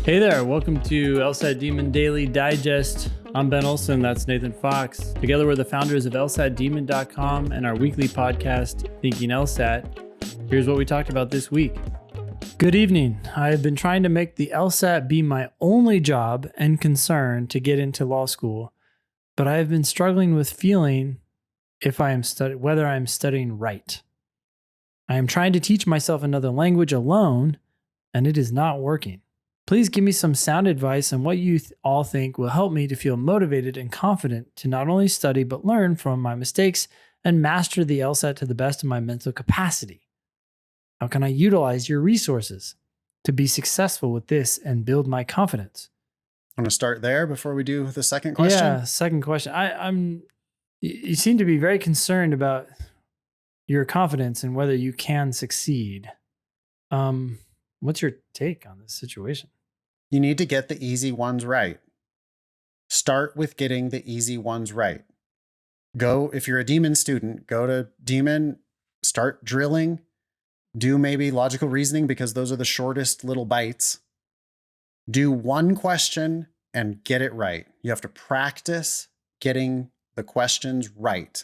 Hey there, welcome to LSAT Demon Daily Digest. I'm Ben Olson, that's Nathan Fox. Together we're the founders of LSATdemon.com and our weekly podcast, Thinking LSAT. Here's what we talked about this week. Good evening. I have been trying to make the LSAT be my only job and concern to get into law school, but I have been struggling with feeling whether I am studying right. I am trying to teach myself another language alone, and it is not working. Please give me some sound advice on what you all think will help me to feel motivated and confident to not only study but learn from my mistakes and master the LSAT to the best of my mental capacity. How can I utilize your resources to be successful with this and build my confidence? I'm going to start there before we do the second question. Yeah, second question. You seem to be very concerned about your confidence and whether you can succeed. What's your take on this situation? You need to get the easy ones right. Start with getting the easy ones right. If you're a Demon student, go to Demon, start drilling, do maybe logical reasoning because those are the shortest little bites. Do one question and get it right. You have to practice getting the questions right.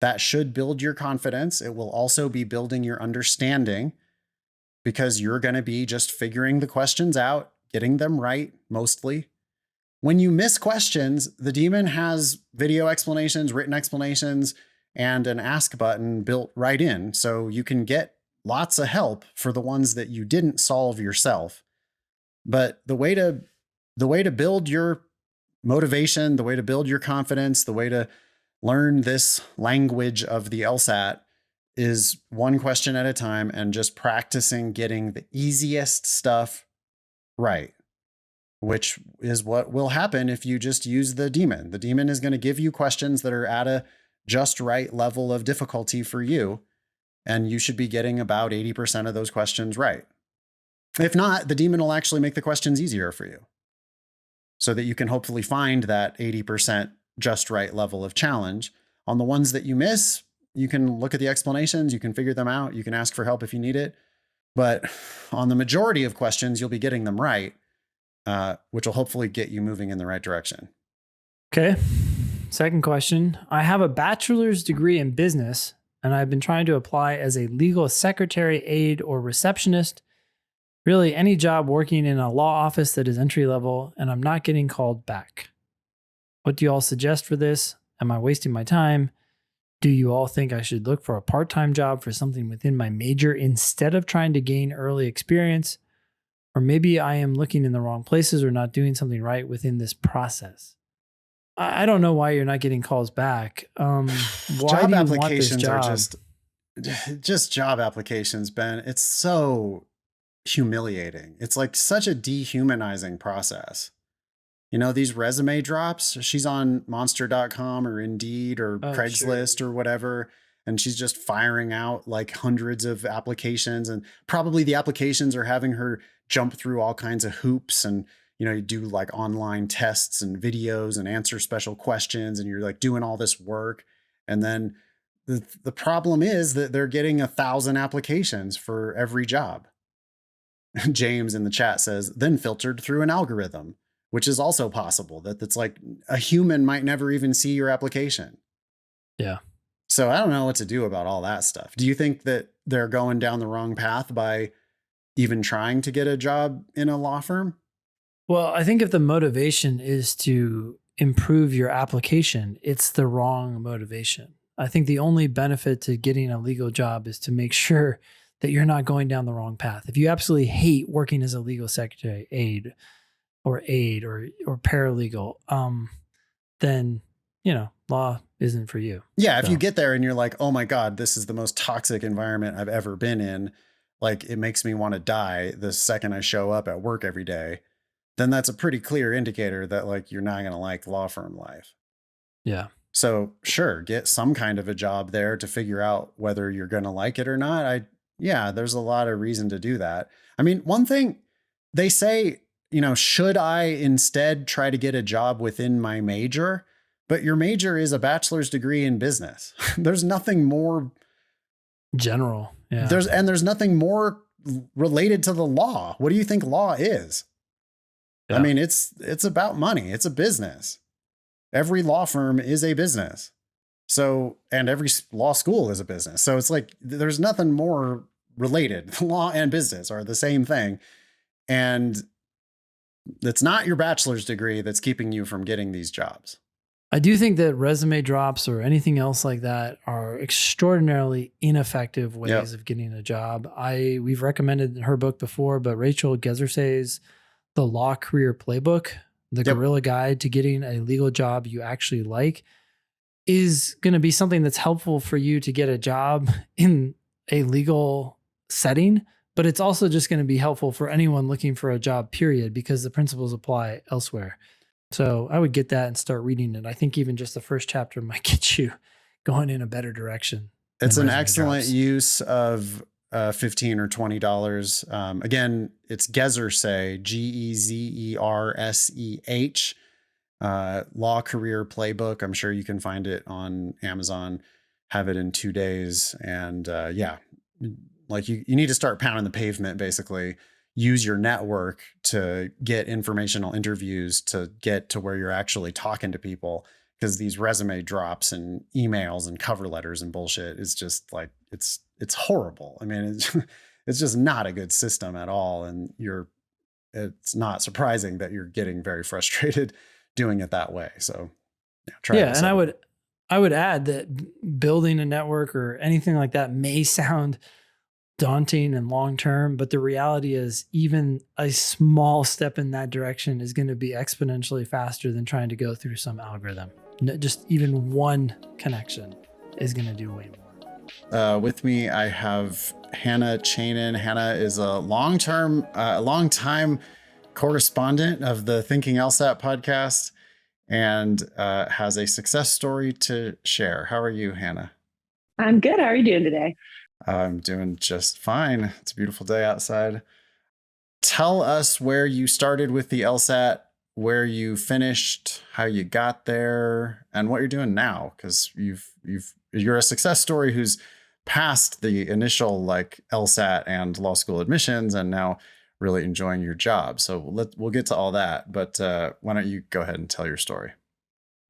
That should build your confidence. It will also be building your understanding because you're going to be just figuring the questions out, getting them right mostly. When you miss questions, the Demon has video explanations, written explanations, and an ask button built right in. So you can get lots of help for the ones that you didn't solve yourself. But the way to build your motivation, the way to build your confidence, the way to learn this language of the LSAT is one question at a time and just practicing getting the easiest stuff right, which is what will happen if you just use the Demon. The Demon is going to give you questions that are at a just right level of difficulty for you, and you should be getting about 80% of those questions right. If not, the Demon will actually make the questions easier for you so that you can hopefully find that 80% just right level of challenge. On the ones that you miss, you can look at the explanations, you can figure them out, you can ask for help if you need it. But on the majority of questions, you'll be getting them right, which will hopefully get you moving in the right direction. Okay. Second question. I have a bachelor's degree in business, and I've been trying to apply as a legal secretary, aide, or receptionist. Really, any job working in a law office that is entry level, and I'm not getting called back. What do you all suggest for this? Am I wasting my time? Do you all think I should look for a part-time job for something within my major instead of trying to gain early experience? Or maybe I am looking in the wrong places or not doing something right within this process. I don't know why you're not getting calls back. Why job do you applications want this job? Are just job applications, Ben. It's so humiliating. It's like such a dehumanizing process. You know, these resume drops, she's on monster.com or Indeed or Craigslist or whatever. And she's just firing out like hundreds of applications, and probably the applications are having her jump through all kinds of hoops. And, you know, you do like online tests and videos and answer special questions, and you're like doing all this work. And then the problem is that they're getting 1,000 applications for every job. James in the chat says, then filtered through an algorithm, which is also possible. That's like a human might never even see your application. Yeah. So I don't know what to do about all that stuff. Do you think that they're going down the wrong path by even trying to get a job in a law firm? Well, I think if the motivation is to improve your application, it's the wrong motivation. I think the only benefit to getting a legal job is to make sure that you're not going down the wrong path. If you absolutely hate working as a legal secretary, aide or paralegal, then, you know, law isn't for you. Yeah. If you get there and you're like, oh my God, this is the most toxic environment I've ever been in, like it makes me want to die the second I show up at work every day, then that's a pretty clear indicator that like you're not going to like law firm life. Yeah. So sure, get some kind of a job there to figure out whether you're going to like it or not. There's a lot of reason to do that. I mean, one thing they say, you know, should I instead try to get a job within my major? But your major is a bachelor's degree in business. There's nothing more general. Yeah. There's nothing more related to the law. What do you think law is? I mean, it's about money. It's a business. Every law firm is a business. So, and every law school is a business. So it's like, there's nothing more related. Law and business are the same thing. And it's not your bachelor's degree that's keeping you from getting these jobs. I do think that resume drops or anything else like that are extraordinarily ineffective ways of getting a job. We've recommended her book before, but Rachel Gezersay's The Law Career Playbook, the guerrilla guide to getting a legal job you actually like, is going to be something that's helpful for you to get a job in a legal setting, but it's also just going to be helpful for anyone looking for a job, period, because the principles apply elsewhere. So I would get that and start reading it. I think even just the first chapter might get you going in a better direction. It's an excellent use of $15 or $20. Again, it's Gezersay, Gezersh, Law Career Playbook. I'm sure you can find it on Amazon, have it in 2 days. And like you need to start pounding the pavement, basically. Use your network to get informational interviews to get to where you're actually talking to people, because these resume drops and emails and cover letters and bullshit is just like, it's horrible. I mean, it's just not a good system at all. And it's not surprising that you're getting very frustrated doing it that way. So try it. And I would add that building a network or anything like that may sound daunting and long-term, but the reality is even a small step in that direction is going to be exponentially faster than trying to go through some algorithm. Just even one connection is going to do way more. With me, I have Hannah Chainin. Hannah is a long-time correspondent of the Thinking LSAT podcast and has a success story to share. How are you, Hannah? I'm good. How are you doing today? I'm doing just fine. It's a beautiful day outside. Tell us where you started with the LSAT, where you finished, how you got there, and what you're doing now. Because you're a success story who's passed the initial like LSAT and law school admissions, and now really enjoying your job. So we'll get to all that. But why don't you go ahead and tell your story?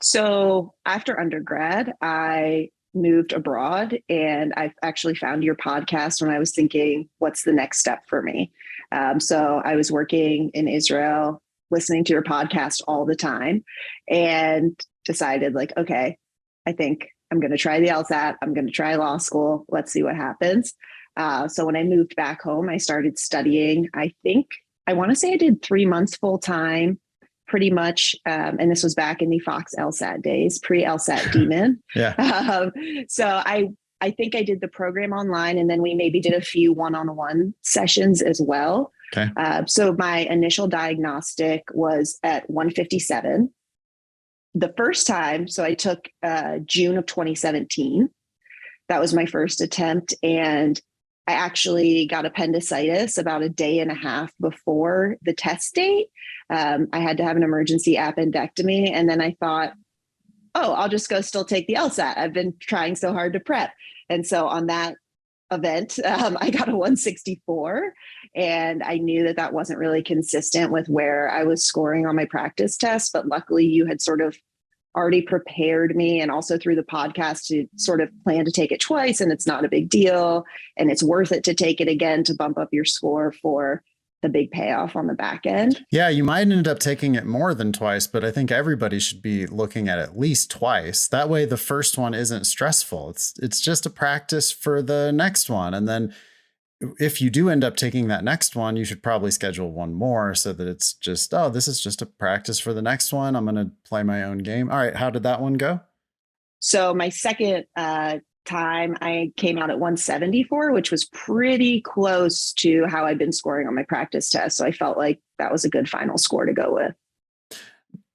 So after undergrad, I moved abroad, and I actually found your podcast when I was thinking, what's the next step for me? So I was working in Israel, listening to your podcast all the time, and decided like, okay, I think I'm going to try the LSAT. I'm going to try law school. Let's see what happens. So when I moved back home, I started studying. I want to say I did 3 months full time, pretty much. And this was back in the Fox LSAT days, pre-LSAT demon. So I think I did the program online, and then we maybe did a few one-on-one sessions as well. Okay. So my initial diagnostic was at 157. The first time, so I took June of 2017. That was my first attempt. And I actually got appendicitis about a day and a half before the test date. I had to have an emergency appendectomy. And then I thought, oh, I'll just go still take the LSAT. I've been trying so hard to prep. And so on that event, I got a 164. And I knew that wasn't really consistent with where I was scoring on my practice test. But luckily you had sort of already prepared me, and also through the podcast, to sort of plan to take it twice, and it's not a big deal, and it's worth it to take it again to bump up your score for the big payoff on the back end. Yeah, you might end up taking it more than twice, but I think everybody should be looking at least twice. That way the first one isn't stressful. It's just a practice for the next one. And then if you do end up taking that next one, you should probably schedule one more so that it's just, oh, this is just a practice for the next one. I'm going to play my own game. All right. How did that one go? So my second time, I came out at 174, which was pretty close to how I'd been scoring on my practice test. So I felt like that was a good final score to go with.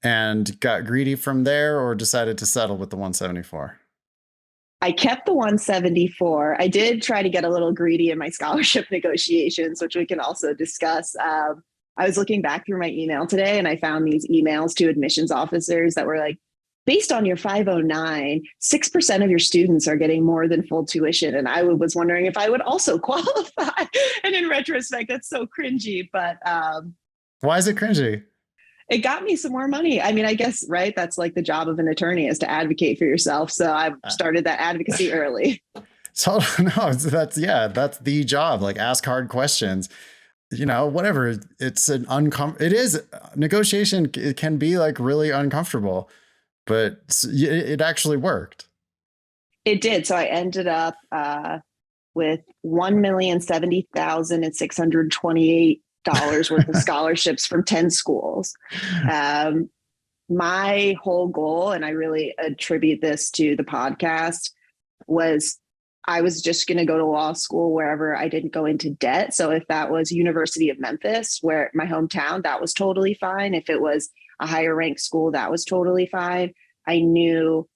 And got greedy from there, or decided to settle with the 174? I kept the 174. I did try to get a little greedy in my scholarship negotiations, which we can also discuss. I was looking back through my email today, and I found these emails to admissions officers that were like, based on your 509, 6% of your students are getting more than full tuition. And I was wondering if I would also qualify. And in retrospect, that's so cringy. But why is it cringy? it got me some more money. I mean, I guess, right? That's like the job of an attorney is to advocate for yourself. So I've started that advocacy early. So no, that's the job. Like ask hard questions. Whatever. It's it is negotiation. It can be like really uncomfortable, but it actually worked. It did. So I ended up with $1,070,628 worth of scholarships from 10 schools. My whole goal, and I really attribute this to the podcast, was I was just going to go to law school wherever I didn't go into debt. So if that was University of Memphis, where my hometown, that was totally fine. If it was a higher ranked school, that was totally fine. I knew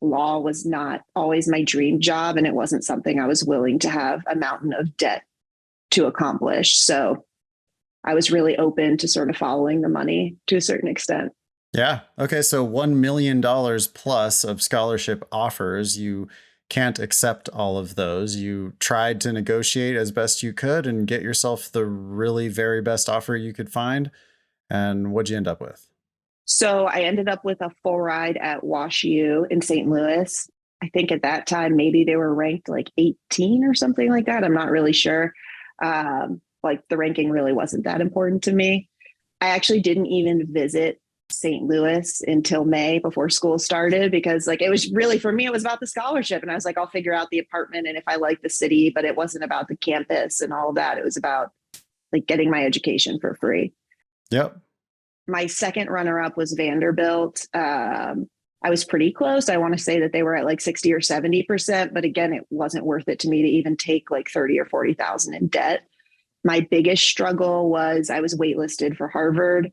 law was not always my dream job, and it wasn't something I was willing to have a mountain of debt to accomplish. So I was really open to sort of following the money to a certain extent. Yeah. Okay. So $1 million plus of scholarship offers. You can't accept all of those. You tried to negotiate as best you could and get yourself the really very best offer you could find. And what'd you end up with? So I ended up with a full ride at WashU in St. Louis. I think at that time, maybe they were ranked like 18 or something like that. I'm not really sure. Like the ranking really wasn't that important to me. I actually didn't even visit St. Louis until May before school started, because like it was really, for me, it was about the scholarship. And I was like, I'll figure out the apartment and if I like the city, but it wasn't about the campus and all of that. It was about like getting my education for free. Yep. My second runner up was Vanderbilt. I was pretty close. I want to say that they were at like 60 or 70%, but again, it wasn't worth it to me to even take like 30 or 40,000 in debt. My biggest struggle was I was waitlisted for Harvard,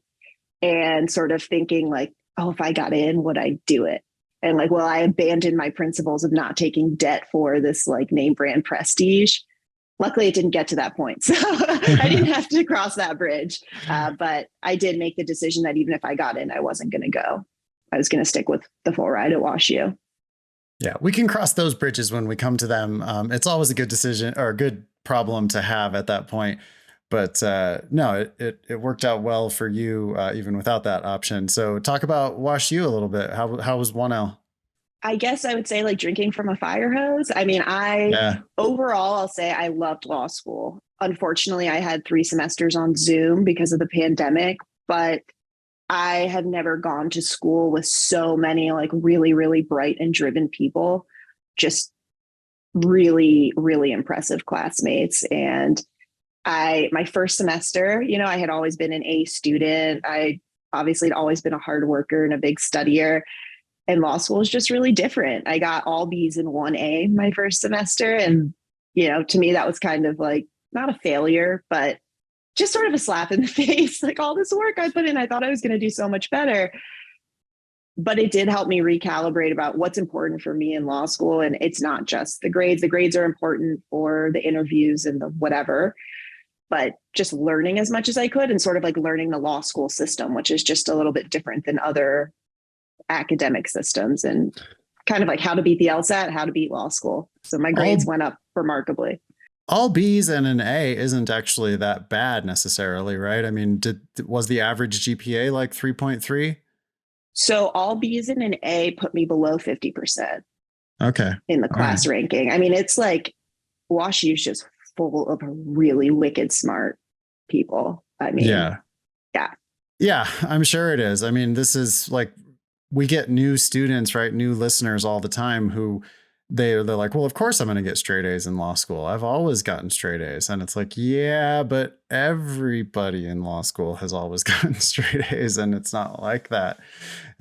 and sort of thinking like, oh, if I got in, would I do it? And like, well, I abandoned my principles of not taking debt for this like name brand prestige. Luckily, it didn't get to that point. So I didn't have to cross that bridge. But I did make the decision that even if I got in, I wasn't going to go. I was going to stick with the full ride at WashU. Yeah, we can cross those bridges when we come to them. It's always a good decision or a good problem to have at that point. But no, it worked out well for you even without that option. So talk about WashU a little bit. How was 1L? I guess I would say like drinking from a fire hose. I mean, overall, I'll say I loved law school. Unfortunately, I had 3 semesters on Zoom because of the pandemic, but I have never gone to school with so many like really, really bright and driven people, just really, really impressive classmates. And my first semester, I had always been an A student. I obviously had always been a hard worker and a big studier. And law school is just really different. I got all B's and 1A my first semester. And, to me, that was kind of like not a failure, but just sort of a slap in the face. Like all this work I put in, I thought I was going to do so much better. But it did help me recalibrate about what's important for me in law school. And it's not just the grades. The grades are important for the interviews and the whatever, but just learning as much as I could and sort of like learning the law school system, which is just a little bit different than other academic systems, and kind of like how to beat the LSAT, how to beat law school. So my grades went up remarkably. All B's and an A isn't actually that bad necessarily, right? I mean, was the average GPA like 3.3? So all B's and an A put me below 50%. Okay. In the class ranking. I mean, it's like WashU is just full of really wicked smart people. I mean, yeah, I'm sure it is. I mean, this is like, we get new students, right? New listeners all the time who they're like, well, of course I'm going to get straight A's in law school. I've always gotten straight A's. And it's like, yeah, but everybody in law school has always gotten straight A's. And it's not like that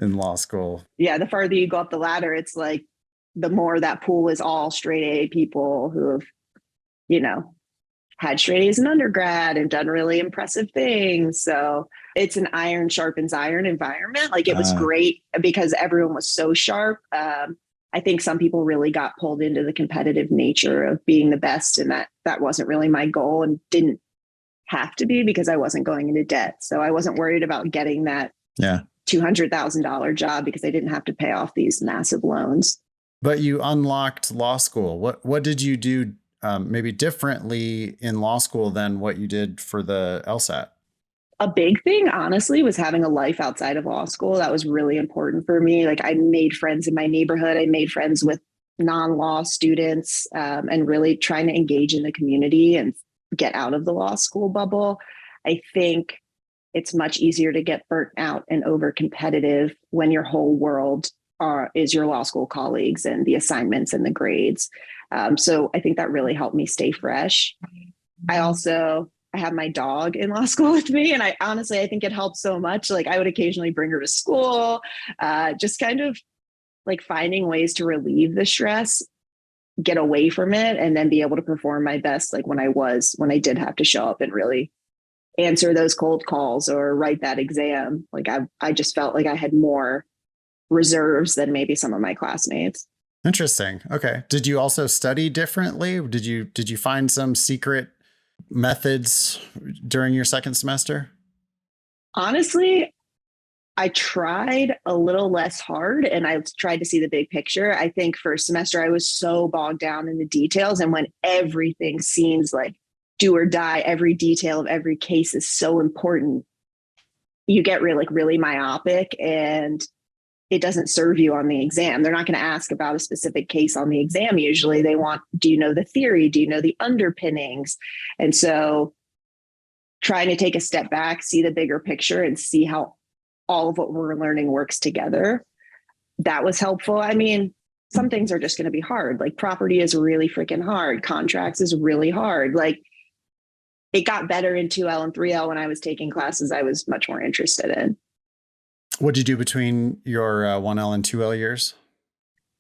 in law school. Yeah. The farther you go up the ladder, it's like the more that pool is all straight A people who have, had straight A's in undergrad and done really impressive things. So it's an iron sharpens iron environment. Like it was great because everyone was so sharp. I think some people really got pulled into the competitive nature of being the best, and that wasn't really my goal and didn't have to be because I wasn't going into debt. So I wasn't worried about getting that $200,000 job because I didn't have to pay off these massive loans. But you unlocked law school. What did you do maybe differently in law school than what you did for the LSAT? A big thing, honestly, was having a life outside of law school. That was really important for me. Like I made friends in my neighborhood. I made friends with non-law students, and really trying to engage in the community and get out of the law school bubble. I think it's much easier to get burnt out and over competitive when your whole world is your law school colleagues and the assignments and the grades. So I think that really helped me stay fresh. I have my dog in law school with me, and I think it helps so much. Like I would occasionally bring her to school, just kind of like finding ways to relieve the stress, get away from it, and then be able to perform my best. Like when I did have to show up and really answer those cold calls or write that exam. Like I just felt like I had more reserves than maybe some of my classmates. Interesting. Okay. Did you also study differently? Did you find some secret methods during your second semester? Honestly, I tried a little less hard and I tried to see the big picture. I think first semester I was so bogged down in the details, and when everything seems like do or die, every detail of every case is so important, you get really myopic, and it doesn't serve you on the exam. They're not going to ask about a specific case on the exam. Usually they want, do you know the theory? Do you know the underpinnings? And so trying to take a step back, see the bigger picture, and see how all of what we're learning works together, that was helpful. I mean, some things are just going to be hard. Like property is really freaking hard. Contracts is really hard. Like it got better in 2L and 3L when I was taking classes I was much more interested in. What did you do between your 1L and 2L years?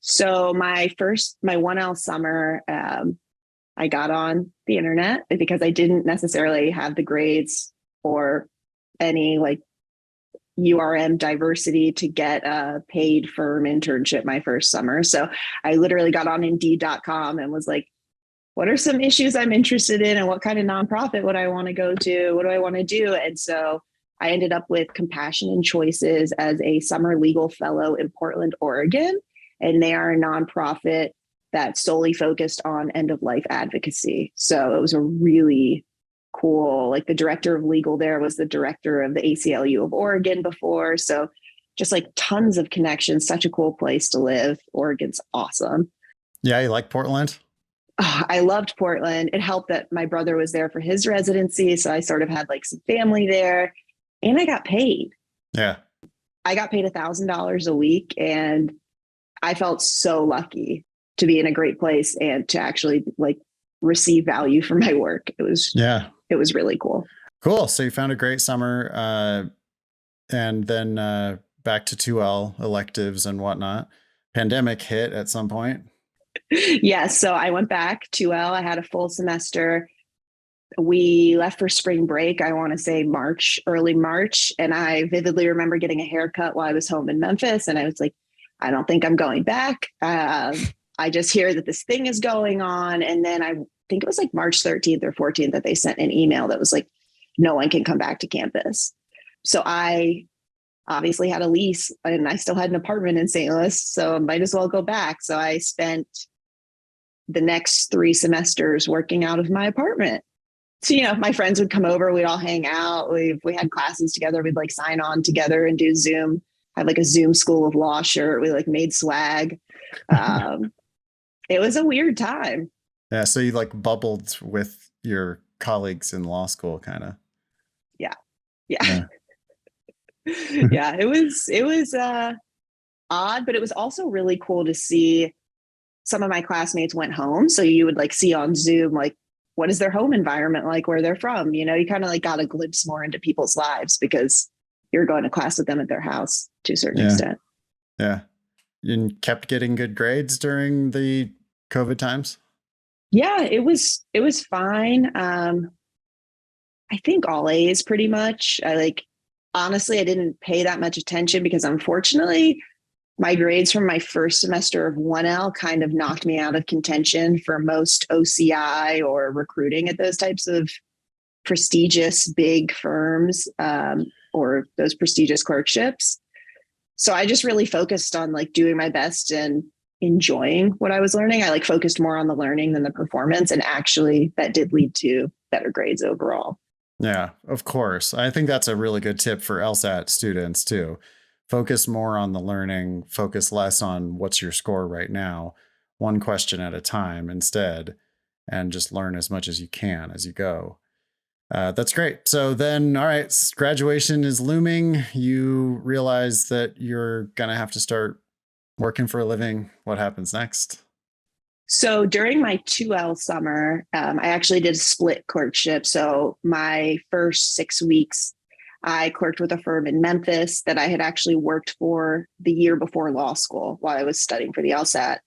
So my 1L summer, I got on the internet because I didn't necessarily have the grades or any like URM diversity to get a paid firm internship my first summer. So I literally got on Indeed.com and was like, what are some issues I'm interested in and what kind of nonprofit would I want to go to? What do I want to do? And so I ended up with Compassion and Choices as a summer legal fellow in Portland, Oregon. And they are a nonprofit that's solely focused on end of life advocacy. So it was a really cool, like the director of legal there was the director of the ACLU of Oregon before. So just like tons of connections, such a cool place to live. Oregon's awesome. Yeah, you like Portland? Oh, I loved Portland. It helped that my brother was there for his residency. So I sort of had like some family there, and I got paid. Yeah. I got paid $1,000 a week, and I felt so lucky to be in a great place and to actually like receive value for my work. It was really cool. Cool. So you found a great summer, and then back to 2L electives and whatnot. Pandemic hit at some point. Yes. So I went back to 2L. I had a full semester. We left for spring break, I want to say early March. And I vividly remember getting a haircut while I was home in Memphis. And I was like, I don't think I'm going back. I just hear that this thing is going on. And then I think it was like March 13th or 14th that they sent an email that was like, no one can come back to campus. So I obviously had a lease and I still had an apartment in St. Louis. So I might as well go back. So I spent the next 3 semesters working out of my apartment. So, my friends would come over, we'd all hang out. We had classes together. We'd like sign on together and do Zoom, have like a Zoom School of Law shirt. We like made swag. It was a weird time. Yeah. So you like bubbled with your colleagues in law school kind of. Yeah. Yeah. It was odd, but it was also really cool to see some of my classmates went home. So you would like see on Zoom, like, what is their home environment like where they're from? You kind of like got a glimpse more into people's lives because you're going to class with them at their house to a certain extent. Yeah. You kept getting good grades during the COVID times? Yeah, it was fine. I think all A's pretty much. Honestly, I didn't pay that much attention because unfortunately my grades from my first semester of 1L kind of knocked me out of contention for most OCI or recruiting at those types of prestigious big firms, or those prestigious clerkships. So I just really focused on like doing my best and enjoying what I was learning. I like focused more on the learning than the performance. And actually that did lead to better grades overall. Yeah, of course. I think that's a really good tip for LSAT students too. Focus more on the learning, focus less on what's your score right now, one question at a time instead, and just learn as much as you can as you go. That's great. So then, all right, graduation is looming. You realize that you're going to have to start working for a living. What happens next? So during my 2L summer, I actually did a split clerkship. So my first 6 weeks, I clerked with a firm in Memphis that I had actually worked for the year before law school while I was studying for the LSAT.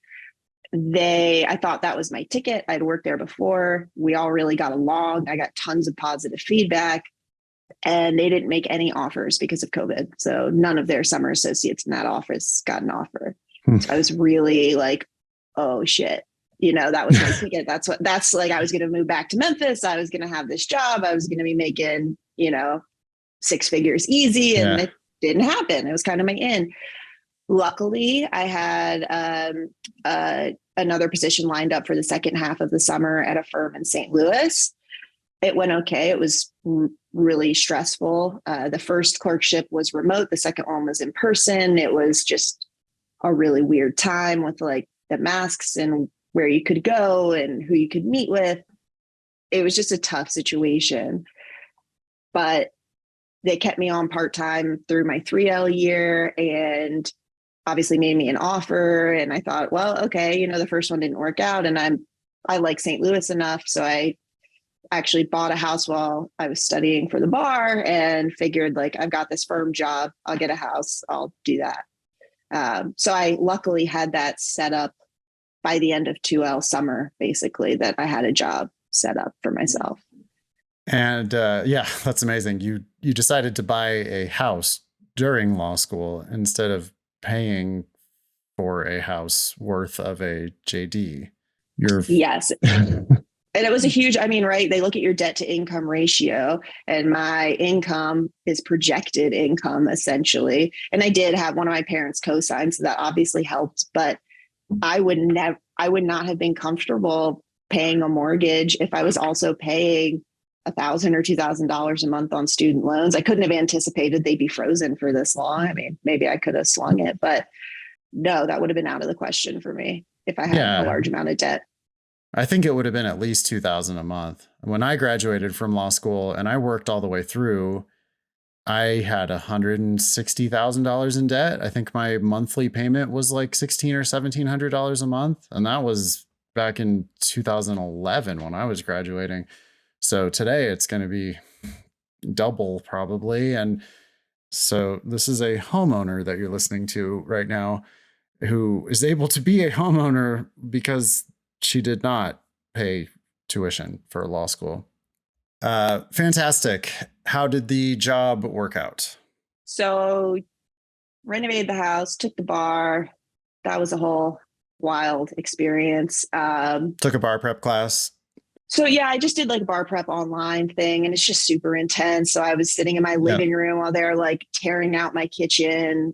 I thought that was my ticket. I'd worked there before. We all really got along. I got tons of positive feedback, and they didn't make any offers because of COVID. So none of their summer associates in that office got an offer. So I was really like, oh shit. That was my ticket. That's like, I was going to move back to Memphis. I was going to have this job. I was going to be making, 6 figures easy. And it didn't happen. It was kind of my in. Luckily, I had another position lined up for the second half of the summer at a firm in St. Louis. It went okay. It was really stressful. The first clerkship was remote. The second one was in person. It was just a really weird time with like the masks and where you could go and who you could meet with. It was just a tough situation, but they kept me on part-time through my 3L year and obviously made me an offer. And I thought, well, okay, the first one didn't work out, and I like St. Louis enough. So I actually bought a house while I was studying for the bar and figured like, I've got this firm job. I'll get a house. I'll do that. So I luckily had that set up by the end of 2L summer, basically, that I had a job set up for myself. And that's amazing. You decided to buy a house during law school instead of paying for a house worth of a JD. Yes. And it was a huge, right. They look at your debt to income ratio, and my income is projected income essentially. And I did have one of my parents co-sign, so that obviously helped, but I would not have been comfortable paying a mortgage if I was also paying $1,000 or $2,000 a month on student loans. I couldn't have anticipated they'd be frozen for this long. Maybe I could have slung it, but no, that would have been out of the question for me if I had a large amount of debt. I think it would have been at least $2,000 a month. When I graduated from law school and I worked all the way through, I had $160,000 in debt. I think my monthly payment was like $1,600 or $1,700 a month. And that was back in 2011 when I was graduating. So today it's going to be double probably. And so this is a homeowner that you're listening to right now who is able to be a homeowner because she did not pay tuition for law school. Fantastic. How did the job work out? So renovated the house, took the bar. That was a whole wild experience. Took a bar prep class. So yeah, I just did like a bar prep online thing, and it's just super intense. So I was sitting in my living room while they're like tearing out my kitchen.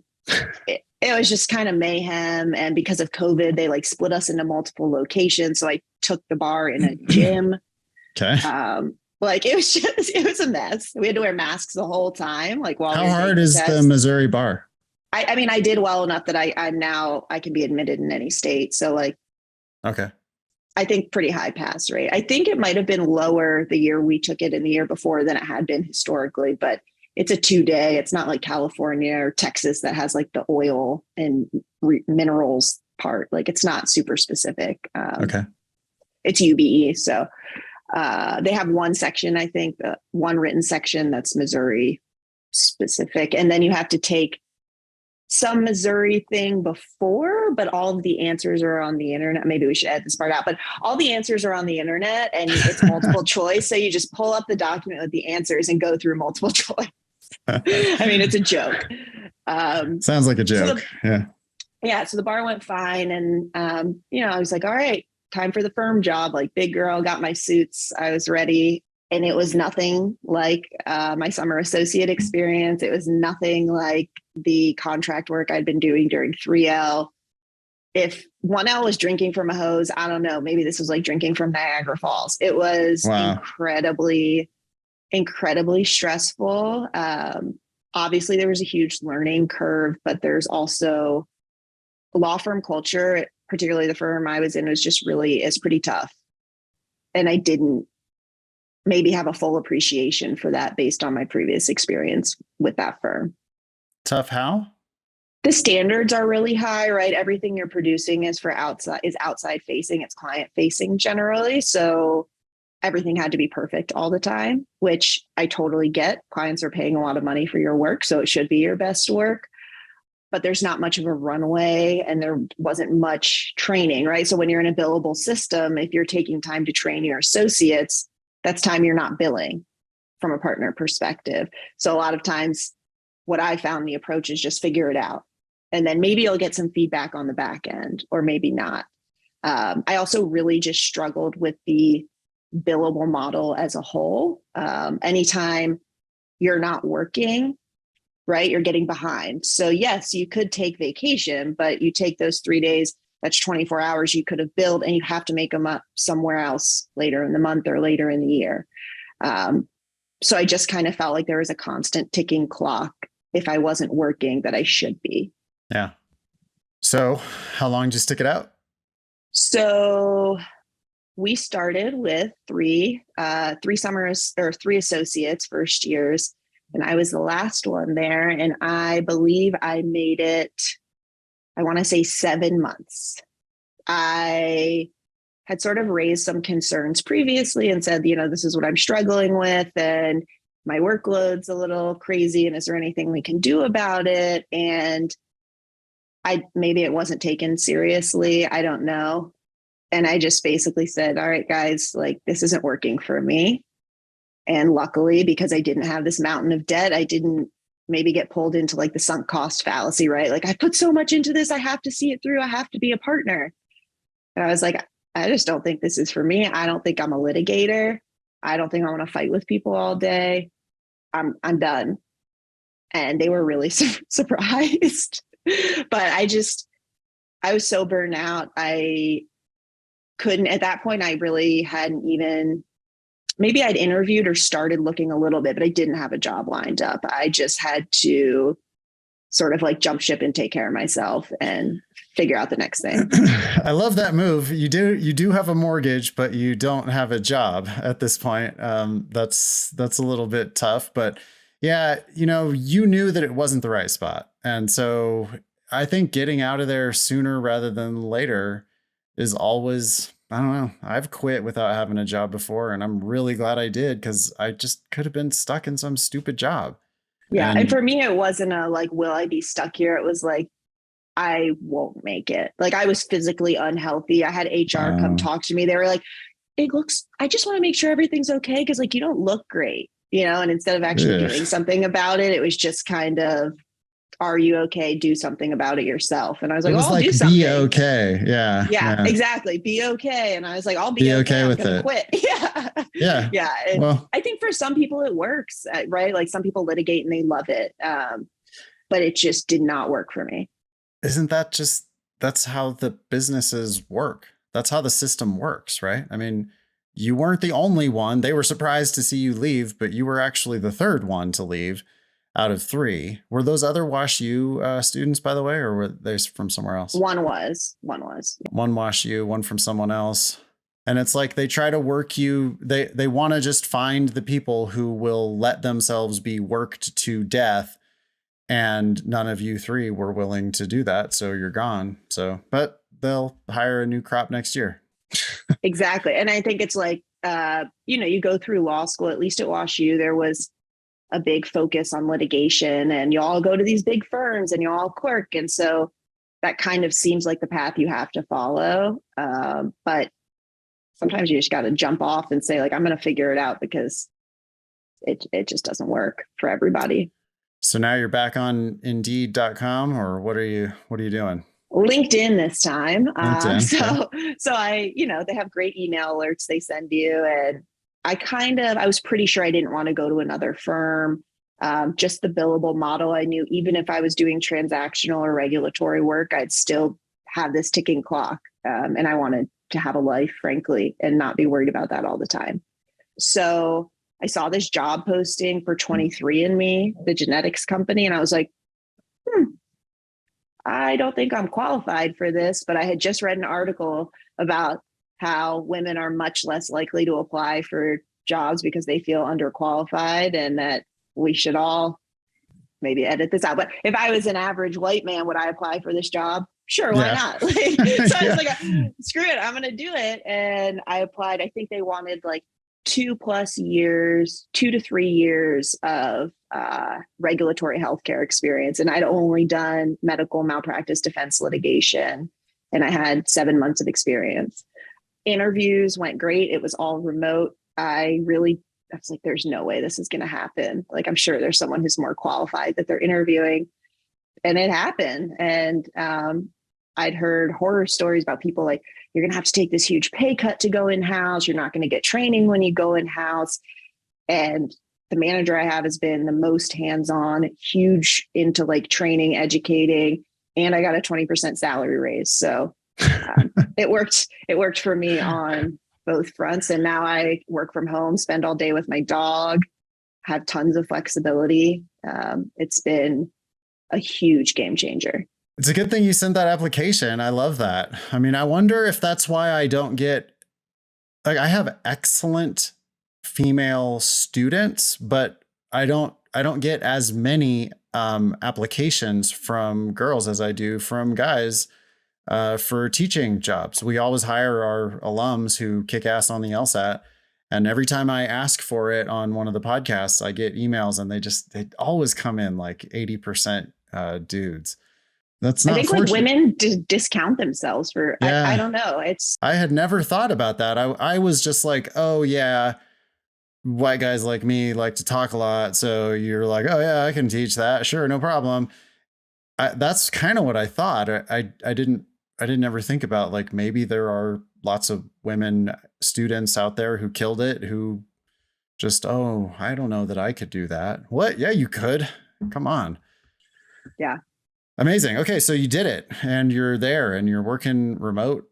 It was just kind of mayhem. And because of COVID, they like split us into multiple locations. So I took the bar in a gym. Okay. It was a mess. We had to wear masks the whole time. Like, while how hard is the Missouri bar? I did well enough that I can be admitted in any state. So like, okay. I think pretty high pass rate. I think it might have been lower the year we took it and the year before than it had been historically, but it's a 2-day. It's not like California or Texas that has like the oil and minerals part. Like, it's not super specific. Okay. It's UBE. So they have one section, I think, one written section that's Missouri specific. And then you have to take some Missouri thing before, but all of the answers are on the internet. Maybe we should edit this part out, but all the answers are on the internet and it's multiple choice. So you just pull up the document with the answers and go through multiple choice. It's a joke. Sounds like a joke. Yeah. So the bar went fine. And, I was like, all right, time for the firm job. Like, big girl, got my suits. I was ready. And it was nothing like my summer associate experience. It was nothing like the contract work I'd been doing during 3L. If 1L was drinking from a hose, I don't know, maybe this was like drinking from Niagara Falls. It was incredibly incredibly stressful. Obviously, there was a huge learning curve, but there's also law firm culture, particularly the firm I was in, is pretty tough. And I didn't maybe have a full appreciation for that based on my previous experience with that firm. Tough how? The standards are really high, right? Everything you're producing is outside facing, it's client facing generally. So everything had to be perfect all the time, which I totally get. Clients are paying a lot of money for your work, so it should be your best work. But there's not much of a runway and there wasn't much training, right? So when you're in a billable system, if you're taking time to train your associates, that's time you're not billing from a partner perspective. So a lot of times what I found the approach is just figure it out. And then maybe you'll get some feedback on the back end or maybe not. I also really just struggled with the billable model as a whole. Anytime you're not working, right, you're getting behind. So yes, you could take vacation, but you take those 3 days, that's 24 hours you could have billed, and you have to make them up somewhere else later in the month or later in the year. So I just kind of felt like there was a constant ticking clock if I wasn't working that I should be. Yeah. So how long did you stick it out? So we started with three summers or three associates, first years, and I was the last one there. And I believe I made it, I want to say 7 months. I had sort of raised some concerns previously and said, this is what I'm struggling with, and my workload's a little crazy, and is there anything we can do about it? And maybe it wasn't taken seriously. I don't know. And I just basically said, all right, guys, like, this isn't working for me. And luckily, because I didn't have this mountain of debt, I didn't maybe get pulled into like the sunk cost fallacy, right? Like, I put so much into this, I have to see it through. I have to be a partner. And I was like, I just don't think this is for me. I don't think I'm a litigator. I don't think I want to fight with people all day. I'm done. And they were really surprised. But I was so burnt out. I couldn't, at that point, I really hadn't even, maybe I'd interviewed or started looking a little bit, but I didn't have a job lined up. I just had to sort of like jump ship and take care of myself and figure out the next thing. I love that move. You do have a mortgage, but you don't have a job at this point. That's a little bit tough, but yeah, you knew that it wasn't the right spot. And so I think getting out of there sooner rather than later is always, I don't know. I've quit without having a job before, and I'm really glad I did, because I just could have been stuck in some stupid job. Yeah. And for me, it wasn't a like, will I be stuck here? It was like, I won't make it. Like, I was physically unhealthy. I had HR come talk to me. They were like, I just want to make sure everything's okay, because like, you don't look great, and instead of actually doing something about it, it was just kind of, are you okay? Do something about it yourself. And I was like, I'll do something. Be okay. Yeah, exactly. Be okay. And I was like, I'll be okay with it. Quit. Yeah. Yeah. And well, I think for some people it works, right? Like, some people litigate and they love it. But it just did not work for me. Isn't that that's how the businesses work? That's how the system works, right? I mean, you weren't the only one. They were surprised to see you leave, but you were actually the third one to leave out of 3. Were those other Wash U students, by the way, or were they from somewhere else? One was. One Wash U, one from someone else. And it's like they try to work you. They want to just find the people who will let themselves be worked to death. And none of you 3 were willing to do that. So you're gone. But they'll hire a new crop next year. Exactly. And I think it's like, you go through law school, at least at Wash U, there was a big focus on litigation, and you all go to these big firms and you all clerk. And so that kind of seems like the path you have to follow. But sometimes you just got to jump off and say, like, I'm going to figure it out, because it just doesn't work for everybody. So now you're back on Indeed.com, or what are you doing? LinkedIn this time. LinkedIn, so I, they have great email alerts they send you. And I was pretty sure I didn't want to go to another firm. Just the billable model. I knew even if I was doing transactional or regulatory work, I'd still have this ticking clock. And I wanted to have a life, frankly, and not be worried about that all the time. So I saw this job posting for 23andMe, the genetics company, and I was like, I don't think I'm qualified for this, but I had just read an article about how women are much less likely to apply for jobs because they feel underqualified, and that we should all maybe edit this out. But if I was an average white man, would I apply for this job? Sure, why not? So I was like, screw it, I'm going to do it. And I applied. I think they wanted like 2+ years, 2 to 3 years of regulatory healthcare experience. And I'd only done medical malpractice defense litigation, and I had 7 months of experience. Interviews went great. It was all remote. I was like, there's no way this is going to happen. Like, I'm sure there's someone who's more qualified that they're interviewing. And it happened. And I'd heard horror stories about people like, you're going to have to take this huge pay cut to go in-house. You're not going to get training when you go in-house. And the manager I have has been the most hands-on, huge into like training, educating, and I got a 20% salary raise. So it worked for me on both fronts. And now I work from home, spend all day with my dog, have tons of flexibility. It's been a huge game changer. It's a good thing you sent that application. I love that. I mean, I wonder if that's why I don't get, like, I have excellent female students, but I don't get as many applications from girls as I do from guys for teaching jobs. We always hire our alums who kick ass on the LSAT. And every time I ask for it on one of the podcasts, I get emails, and they always come in like 80% dudes. That's not, I think, like women discount themselves for, yeah. I don't know. I had never thought about that. I was just like, oh yeah, white guys like me like to talk a lot. So you're like, oh yeah, I can teach that. Sure. No problem. That's kind of what I thought. I didn't ever think about, like, maybe there are lots of women students out there who killed it, who just, oh, I don't know that I could do that. What? Yeah, you could. Come on. Yeah. Amazing. Okay. So you did it, and you're there, and you're working remote.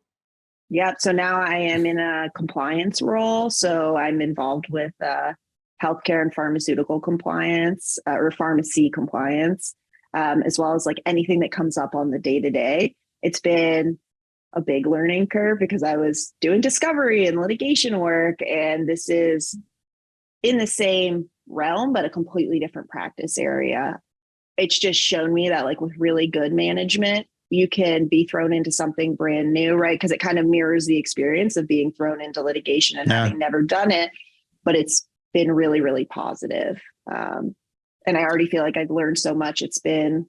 Yeah. So now I am in a compliance role. So I'm involved with healthcare and pharmaceutical compliance or pharmacy compliance, as well as like anything that comes up on the day-to-day. It's been a big learning curve because I was doing discovery and litigation work, and this is in the same realm, but a completely different practice area. It's just shown me that, like, with really good management, you can be thrown into something brand new, right? Because it kind of mirrors the experience of being thrown into litigation and having never done it, but it's been really, really positive. And I already feel like I've learned so much. It's been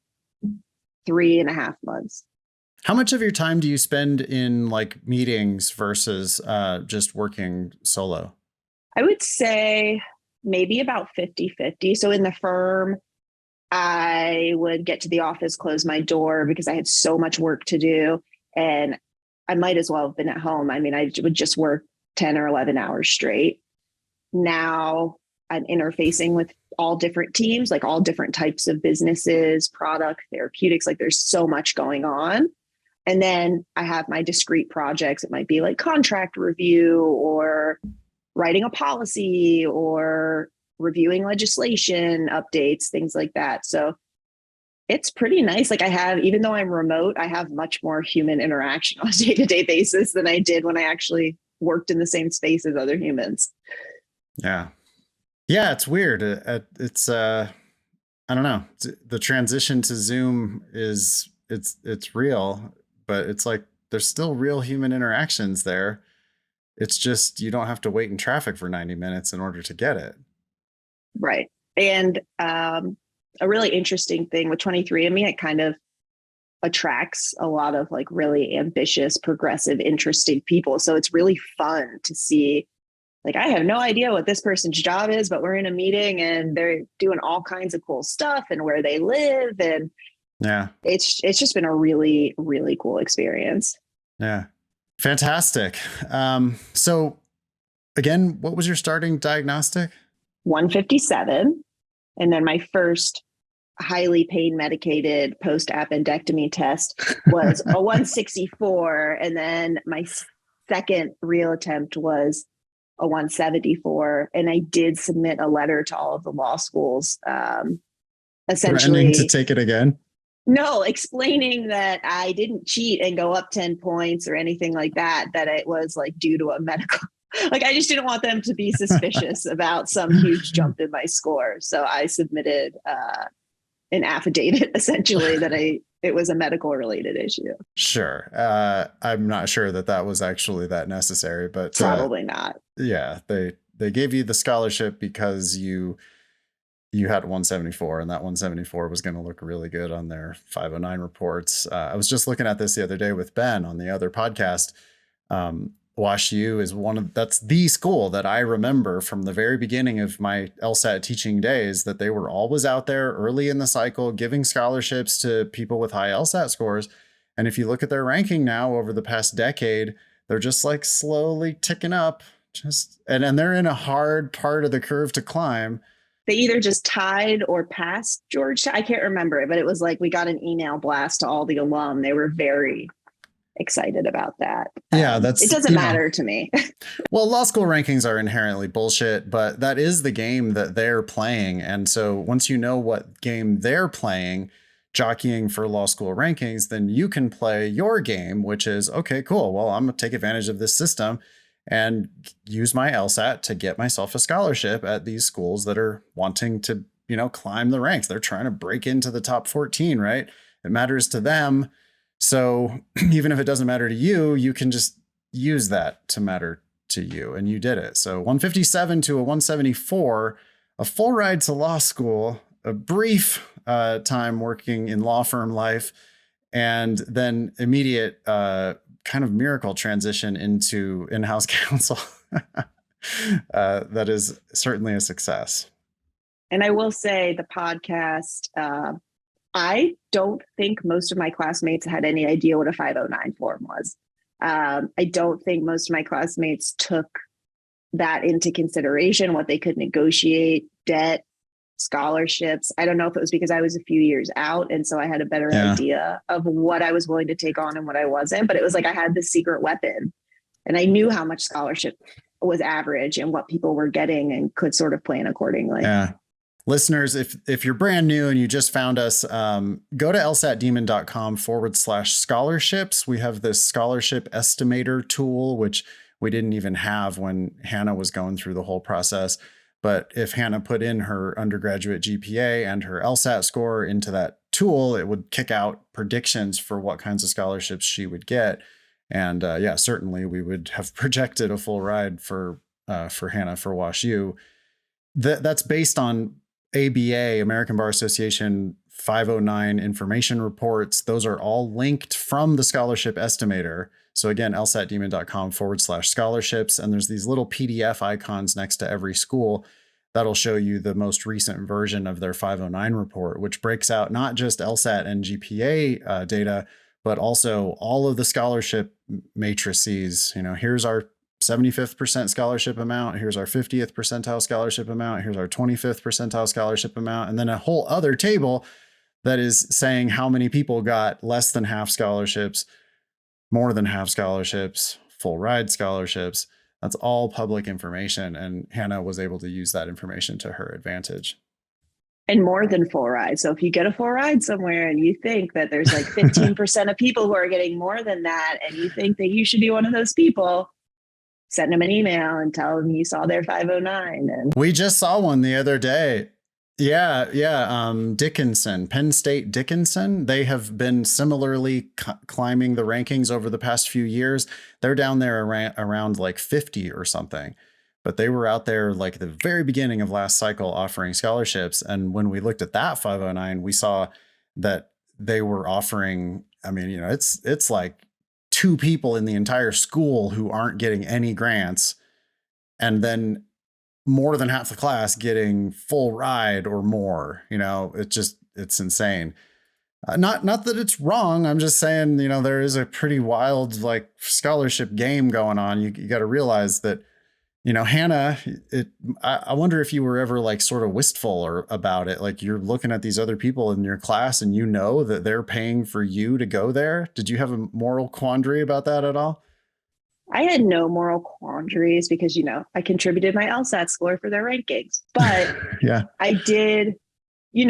3.5 months. How much of your time do you spend in like meetings versus just working solo? I would say maybe about 50-50. So in the firm, I would get to the office, close my door because I had so much work to do, and I might as well have been at home. I mean, I would just work 10 or 11 hours straight. Now I'm interfacing with all different teams, like all different types of businesses, product, therapeutics, like there's so much going on. And then I have my discrete projects. It might be like contract review or writing a policy or reviewing legislation updates, things like that. So it's pretty nice. Like, even though I'm remote, I have much more human interaction on a day-to-day basis than I did when I actually worked in the same space as other humans. Yeah. Yeah. It's weird. It's I don't know. The transition to Zoom it's real, but it's like, there's still real human interactions there. It's just, you don't have to wait in traffic for 90 minutes in order to get it. Right. And a really interesting thing with 23andMe, it kind of attracts a lot of like really ambitious, progressive, interesting people. So it's really fun to see, like, I have no idea what this person's job is, but we're in a meeting and they're doing all kinds of cool stuff and where they live. And yeah, it's just been a really, really cool experience. Yeah. Fantastic. So again, what was your starting diagnostic? 157. And then my first highly pain medicated post-appendectomy test was a 164. And then my second real attempt was a 174. And I did submit a letter to all of the law schools, essentially threatening to take it again. no, explaining that I didn't cheat and go up 10 points or anything like that, that it was like due to a medical. Like, I just didn't want them to be suspicious about some huge jump in my score. So I submitted an affidavit essentially that it was a medical related issue. Sure. I'm not sure that was actually that necessary, but probably not. Yeah, they gave you the scholarship because you had 174, and that 174 was going to look really good on their 509 reports. I was just looking at this the other day with Ben on the other podcast. Wash U is that's the school that I remember from the very beginning of my LSAT teaching days, that they were always out there early in the cycle giving scholarships to people with high LSAT scores. And if you look at their ranking now over the past decade, they're just like slowly ticking up, and they're in a hard part of the curve to climb. They either just tied or passed Georgetown. I can't remember it, but it was like we got an email blast to all the alum. They were very excited about that. Yeah, it doesn't matter to me. Well, law school rankings are inherently bullshit, but that is the game that they're playing. And so once you know what game they're playing, jockeying for law school rankings, then you can play your game, which is, okay, cool. Well, I'm going to take advantage of this system and use my LSAT to get myself a scholarship at these schools that are wanting to, climb the ranks. They're trying to break into the top 14, right? It matters to them. So even if it doesn't matter to you, you can just use that to matter to you. And you did it. So 157 to a 174, a full ride to law school, a brief time working in law firm life, and then immediate kind of miracle transition into in-house counsel. That is certainly a success. And I will say the podcast, I don't think most of my classmates had any idea what a 509 form was. I don't think most of my classmates took that into consideration, what they could negotiate, debt, scholarships. I don't know if it was because I was a few years out, and so I had a better idea of what I was willing to take on and what I wasn't. But it was like I had this secret weapon, and I knew how much scholarship was average and what people were getting and could sort of plan accordingly. Yeah. Listeners, if you're brand new and you just found us, go to lsatdemon.com/scholarships. We have this scholarship estimator tool, which we didn't even have when Hannah was going through the whole process. But if Hannah put in her undergraduate GPA and her LSAT score into that tool, it would kick out predictions for what kinds of scholarships she would get. And certainly we would have projected a full ride for Hannah for Wash U. That's based on ABA, American Bar Association 509 information reports. Those are all linked from the scholarship estimator. So again, lsatdemon.com/scholarships. And there's these little PDF icons next to every school that'll show you the most recent version of their 509 report, which breaks out not just LSAT and GPA data, but also all of the scholarship matrices. Here's our 75th percent scholarship amount. Here's our 50th percentile scholarship amount. Here's our 25th percentile scholarship amount. And then a whole other table that is saying how many people got less than half scholarships, more than half scholarships, full ride scholarships. That's all public information. And Hannah was able to use that information to her advantage. And more than full ride. So if you get a full ride somewhere and you think that there's like 15% of people who are getting more than that, and you think that you should be one of those people, send them an email and tell them you saw their 509. And we just saw one the other day. Yeah. Dickinson, Penn State Dickinson. They have been similarly climbing the rankings over the past few years. They're down there around like 50 or something, but they were out there like the very beginning of last cycle offering scholarships. And when we looked at that 509, we saw that they were offering, it's like 2 people in the entire school who aren't getting any grants, and then more than half the class getting full ride or more. It's insane. Not that it's wrong. I'm just saying, there is a pretty wild like scholarship game going on. You got to realize that, Hannah, I wonder if you were ever like sort of wistful about it. Like you're looking at these other people in your class and that they're paying for you to go there. Did you have a moral quandary about that at all? I had no moral quandaries because, I contributed my LSAT score for their rankings. But Yeah. I did,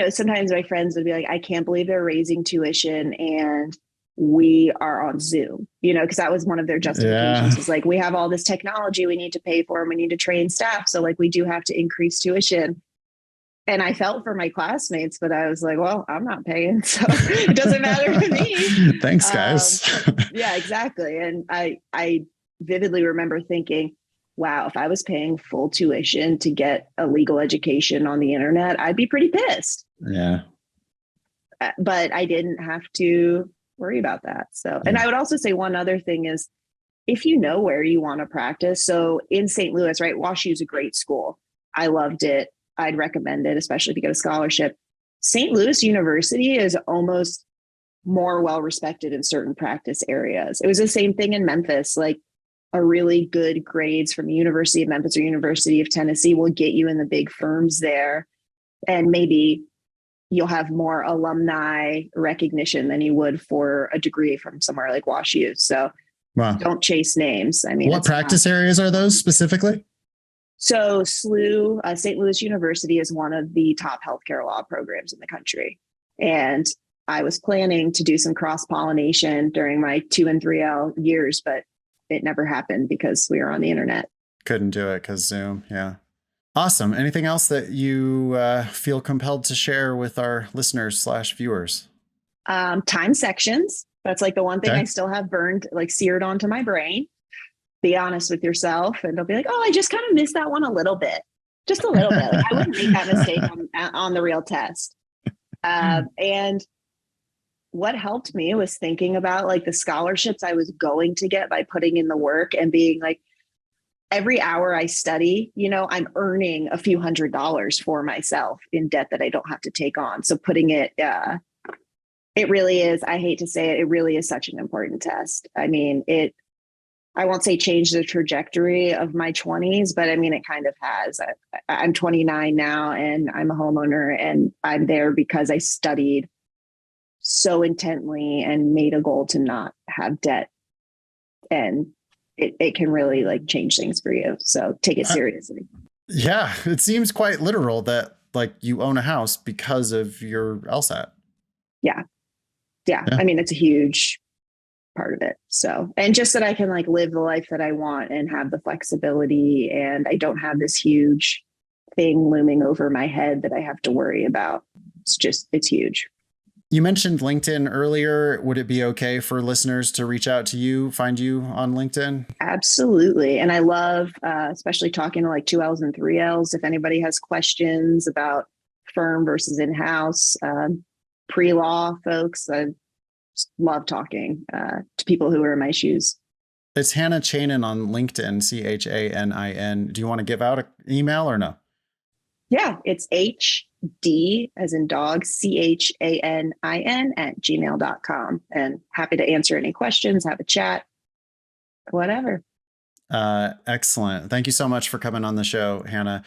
sometimes my friends would be like, I can't believe they're raising tuition and we are on Zoom, because that was one of their Yeah. justifications was like, we have all this technology we need to pay for and we need to train staff. So like we do have to increase tuition. And I felt for my classmates, but I was like, well, I'm not paying, so it doesn't matter to me. Thanks, guys. Yeah, exactly. And I vividly remember thinking, wow, if I was paying full tuition to get a legal education on the internet, I'd be pretty pissed. Yeah. But I didn't have to worry about that. So, and I would also say one other thing is if you know where you want to practice. So in St. Louis, right, WashU is a great school. I loved it. I'd recommend it, especially if you get a scholarship. St. Louis University is almost more well respected in certain practice areas. It was the same thing in Memphis. Like a really good grades from the University of Memphis or University of Tennessee will get you in the big firms there. And maybe you'll have more alumni recognition than you would for a degree from somewhere like WashU. So don't chase names. I mean, what practice areas are those specifically? So SLU, St. Louis University is one of the top healthcare law programs in the country. And I was planning to do some cross-pollination during my 2 and 3L years, but it never happened because we were on the internet. Couldn't do it because Zoom. Yeah. Awesome. Anything else that you feel compelled to share with our listeners / viewers? Time sections. That's like the one thing I still have burned, like seared onto my brain. Be honest with yourself and they'll be like, oh, I just kind of missed that one a little bit, just a little bit. Like, I wouldn't make that mistake on the real test. And what helped me was thinking about like the scholarships I was going to get by putting in the work and being like, every hour I study, I'm earning a few $100s for myself in debt that I don't have to take on. So putting it, it really is, I hate to say it, it really is such an important test. I mean, I won't say change the trajectory of my 20s, but I mean, it kind of has. I'm 29 now and I'm a homeowner and I'm there because I studied so intently and made a goal to not have debt. And it can really like change things for you. So take it seriously. Yeah. It seems quite literal that like you own a house because of your LSAT. Yeah. I mean, it's a huge part of it. So, and just that I can like live the life that I want and have the flexibility and I don't have this huge thing looming over my head that I have to worry about. It's huge. You mentioned LinkedIn earlier. Would it be okay for listeners to reach out to you, find you on LinkedIn? Absolutely. And I love, especially talking to like 2Ls and 3Ls. If anybody has questions about firm versus in-house, pre-law folks, I love talking to people who are in my shoes. It's Hannah Chanin on LinkedIn, CHANIN. Do you want to give out an email or no? Yeah, it's HD as in dog, CHANIN @gmail.com. And happy to answer any questions, have a chat, whatever. Excellent. Thank you so much for coming on the show, Hannah.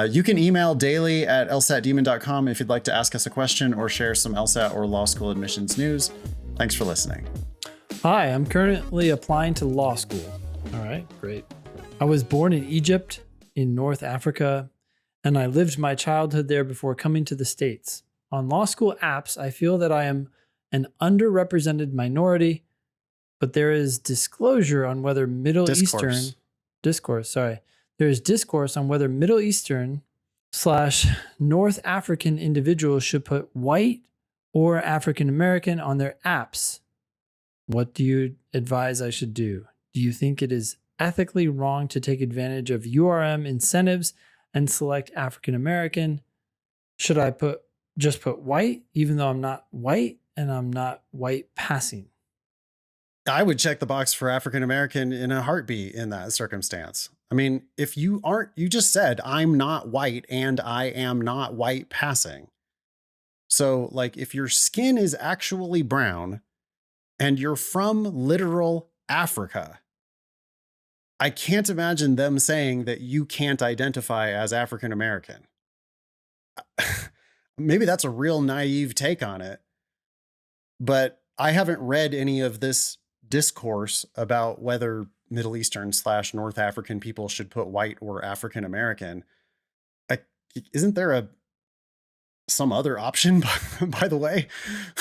You can email daily at lsatdemon.com if you'd like to ask us a question or share some LSAT or law school admissions news. Thanks for listening. Hi, I'm currently applying to law school. All right, great. I was born in Egypt in North Africa, and I lived my childhood there before coming to the States. On law school apps, I feel that I am an underrepresented minority, but there is disclosure on whether Middle Eastern discourse on whether Middle Eastern / North African individuals should put white or African American on their apps. What do you advise I should do? Do you think it is ethically wrong to take advantage of URM incentives and select African American? Should I just put white, even though I'm not white and I'm not white passing? I would check the box for African American in a heartbeat in that circumstance. I mean, if you just said, I'm not white and I am not white passing. So like if your skin is actually brown and you're from literal Africa, I can't imagine them saying that you can't identify as African American. Maybe that's a real naive take on it, but I haven't read any of this discourse about whether Middle Eastern / North African people should put white or African American. Isn't there some other option, by the way?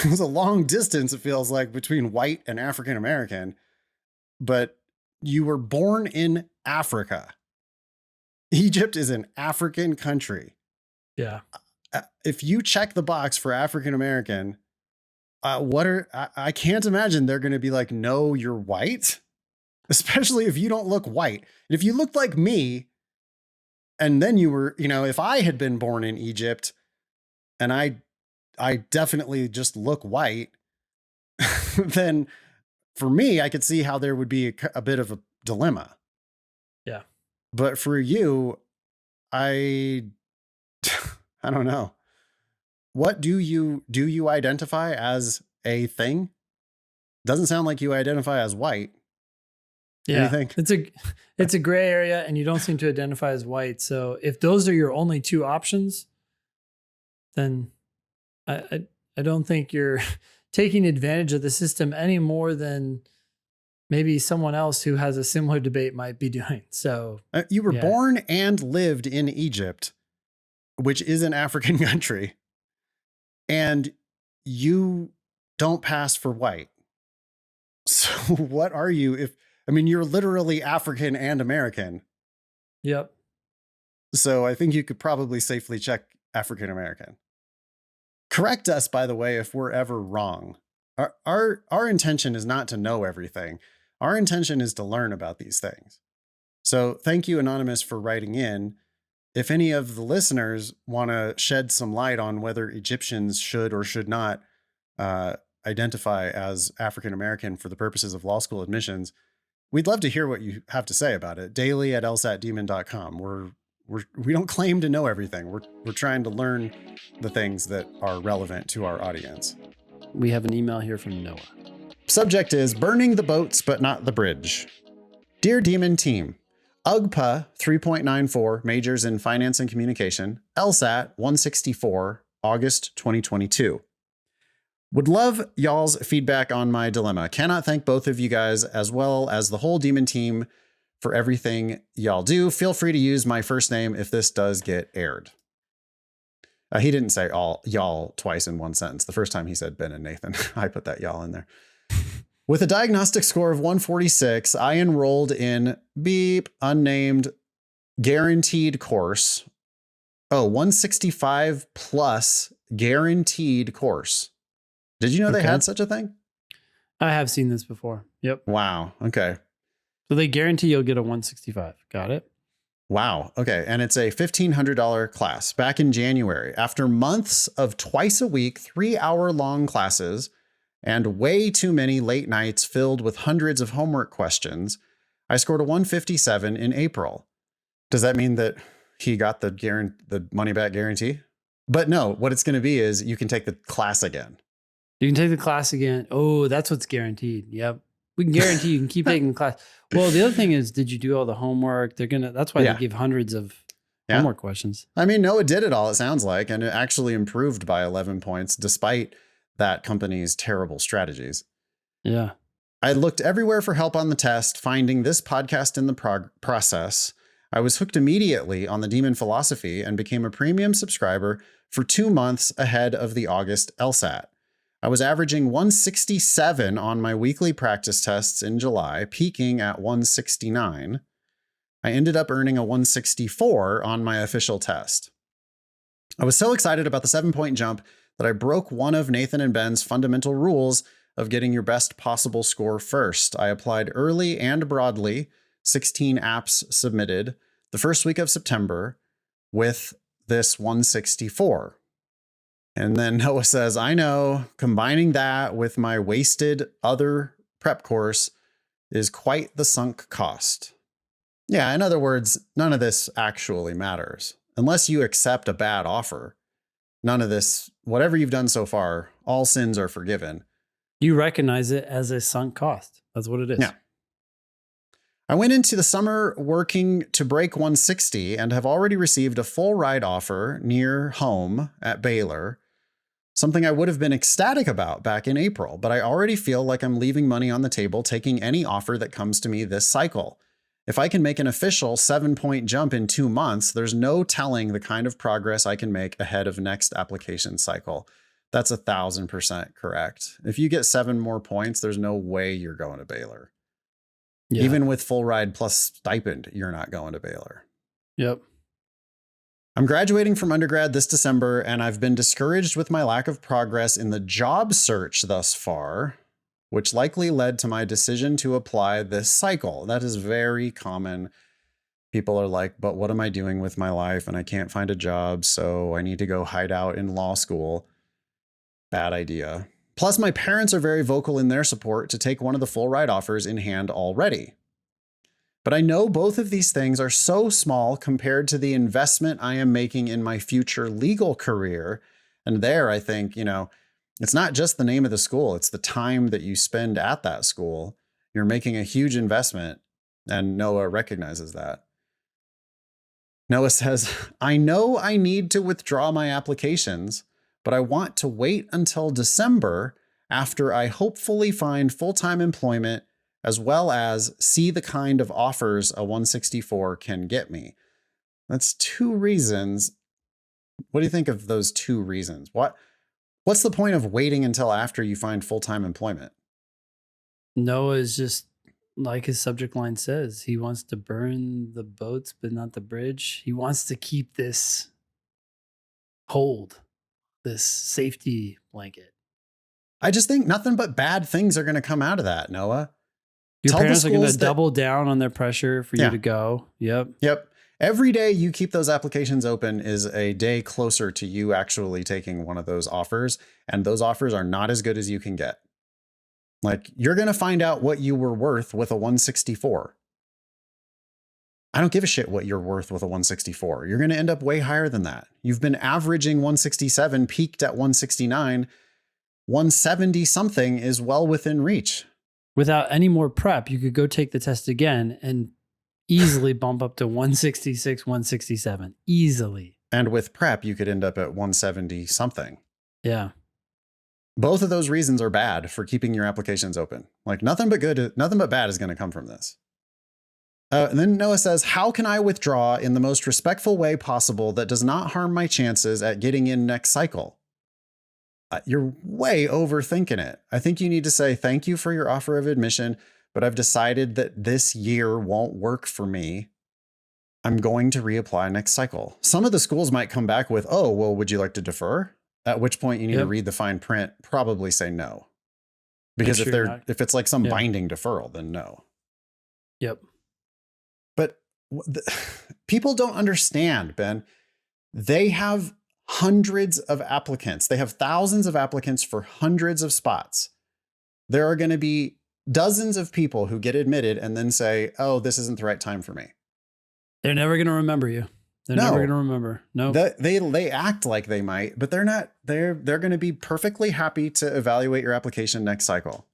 There's a long distance, it feels like, between white and African American, but you were born in Africa. Egypt is an African country. Yeah. If you check the box for African American, I can't imagine they're going to be like, no, you're white, especially if you don't look white. And if you looked like me, and then you were, if I had been born in Egypt and I definitely just look white, then for me, I could see how there would be a bit of a dilemma. Yeah. But for you, I don't know. What do you identify as a thing? Doesn't sound like you identify as white. Yeah. Anything? It's a gray area, and you don't seem to identify as white. So if those are your only two options, then I don't think you're taking advantage of the system any more than maybe someone else who has a similar debate might be doing. So you were born and lived in Egypt, which is an African country, and you don't pass for white. So what are you? You're literally African and American. Yep. So I think you could probably safely check African American. Correct us, by the way, if we're ever wrong. Our intention is not to know everything. Our intention is to learn about these things. So thank you, Anonymous, for writing in. If any of the listeners want to shed some light on whether Egyptians should or should not identify as African American for the purposes of law school admissions, we'd love to hear what you have to say about it. daily@lsatdemon.com. We don't claim to know everything. We're trying to learn the things that are relevant to our audience. We have an email here from Noah. Subject is burning the boats, but not the bridge. Dear Demon Team, UGPA 3.94 majors in finance and communication, LSAT 164, August 2022. Would love y'all's feedback on my dilemma. Cannot thank both of you guys as well as the whole Demon team for everything y'all do. Feel free to use my first name if this does get aired. He didn't say all y'all twice in one sentence. The first time he said Ben and Nathan. I put that y'all in there. With a diagnostic score of 146, I enrolled in unnamed guaranteed course. 165 plus guaranteed course. Did you know they had such a thing? I have seen this before. Yep. Wow. Okay. So they guarantee you'll get a 165. Got it? Wow. Okay. And it's a $1,500 class back in January. After months of twice a week, 3-hour-long classes and way too many late nights filled with hundreds of homework questions, I scored a 157 in April. Does that mean that he got the money back guarantee? But no, what it's going to be is you can take the class again. You can take the class again. Oh, that's what's guaranteed. Yep. We can guarantee you can keep taking the class. Well, the other thing is, did you do all the homework? That's why they give hundreds of homework questions. Noah did it all, it sounds like, and it actually improved by 11 points despite that company's terrible strategies. Yeah. I looked everywhere for help on the test, finding this podcast in the process. I was hooked immediately on the Demon philosophy and became a premium subscriber for 2 months ahead of the August LSAT. I was averaging 167 on my weekly practice tests in July, peaking at 169. I ended up earning a 164 on my official test. I was so excited about the 7-point jump that I broke one of Nathan and Ben's fundamental rules of getting your best possible score first. I applied early and broadly, 16 apps submitted, the first week of September with this 164. And then Noah says, I know, combining that with my wasted other prep course is quite the sunk cost. Yeah, in other words, none of this actually matters. Unless you accept a bad offer, none of this, whatever you've done so far, all sins are forgiven. You recognize it as a sunk cost. That's what it is. Yeah. I went into the summer working to break 160 and have already received a full ride offer near home at Baylor. something I would have been ecstatic about back in April, but I already feel like I'm leaving money on the table taking any offer that comes to me this cycle. If I can make an official 7-point jump in 2 months, there's no telling the kind of progress I can make ahead of next application cycle. That's 1,000% correct. If you get 7 more points, there's no way you're going to Baylor. Yeah. Even with full ride plus stipend, you're not going to Baylor. Yep. I'm graduating from undergrad this December, and I've been discouraged with my lack of progress in the job search thus far, which likely led to my decision to apply this cycle. That is very common. People are like, but what am I doing with my life? And I can't find a job, so I need to go hide out in law school. Bad idea. Plus, my parents are very vocal in their support to take one of the full ride offers in hand already. But I know both of these things are so small compared to the investment I am making in my future legal career. And there, I think, it's not just the name of the school, it's the time that you spend at that school. You're making a huge investment, and Noah recognizes that. Noah says, I know I need to withdraw my applications, but I want to wait until December after I hopefully find full-time employment, as well as see the kind of offers a 164 can get me. That's 2 reasons. What do you think of those 2 reasons? What's the point of waiting until after you find full-time employment? Noah is just like his subject line says. He wants to burn the boats, but not the bridge. He wants to keep this hold, this safety blanket. I just think nothing but bad things are going to come out of that, Noah. Your Tell the parents are going schools to that- double down on their pressure for Yeah. you to go. Yep. Every day you keep those applications open is a day closer to you actually taking one of those offers. And those offers are not as good as you can get. Like, you're going to find out what you were worth with a 164. I don't give a shit what you're worth with a 164. You're going to end up way higher than that. You've been averaging 167, peaked at 169. 170 something is well within reach. Without any more prep, you could go take the test again and easily bump up to 166, 167. Easily. And with prep, you could end up at 170 something. Yeah. Both of those reasons are bad for keeping your applications open. Like, nothing but bad is going to come from this. And then Noah says, how can I withdraw in the most respectful way possible that does not harm my chances at getting in next cycle? You're way overthinking it. I think you need to say, thank you for your offer of admission, but I've decided that this year won't work for me. I'm going to reapply next cycle. Some of the schools might come back with, oh, well, would you like to defer? At which point you need to read the fine print, probably say no. Because if it's like some binding deferral, then no. Yep. But people don't understand, Ben. They have hundreds of applicants. They have thousands of applicants for hundreds of spots. There are going to be dozens of people who get admitted and then say, oh, this isn't the right time for me. They're never going to remember you. They're never going to remember. No. They act like they might, but they're not. They're going to be perfectly happy to evaluate your application next cycle.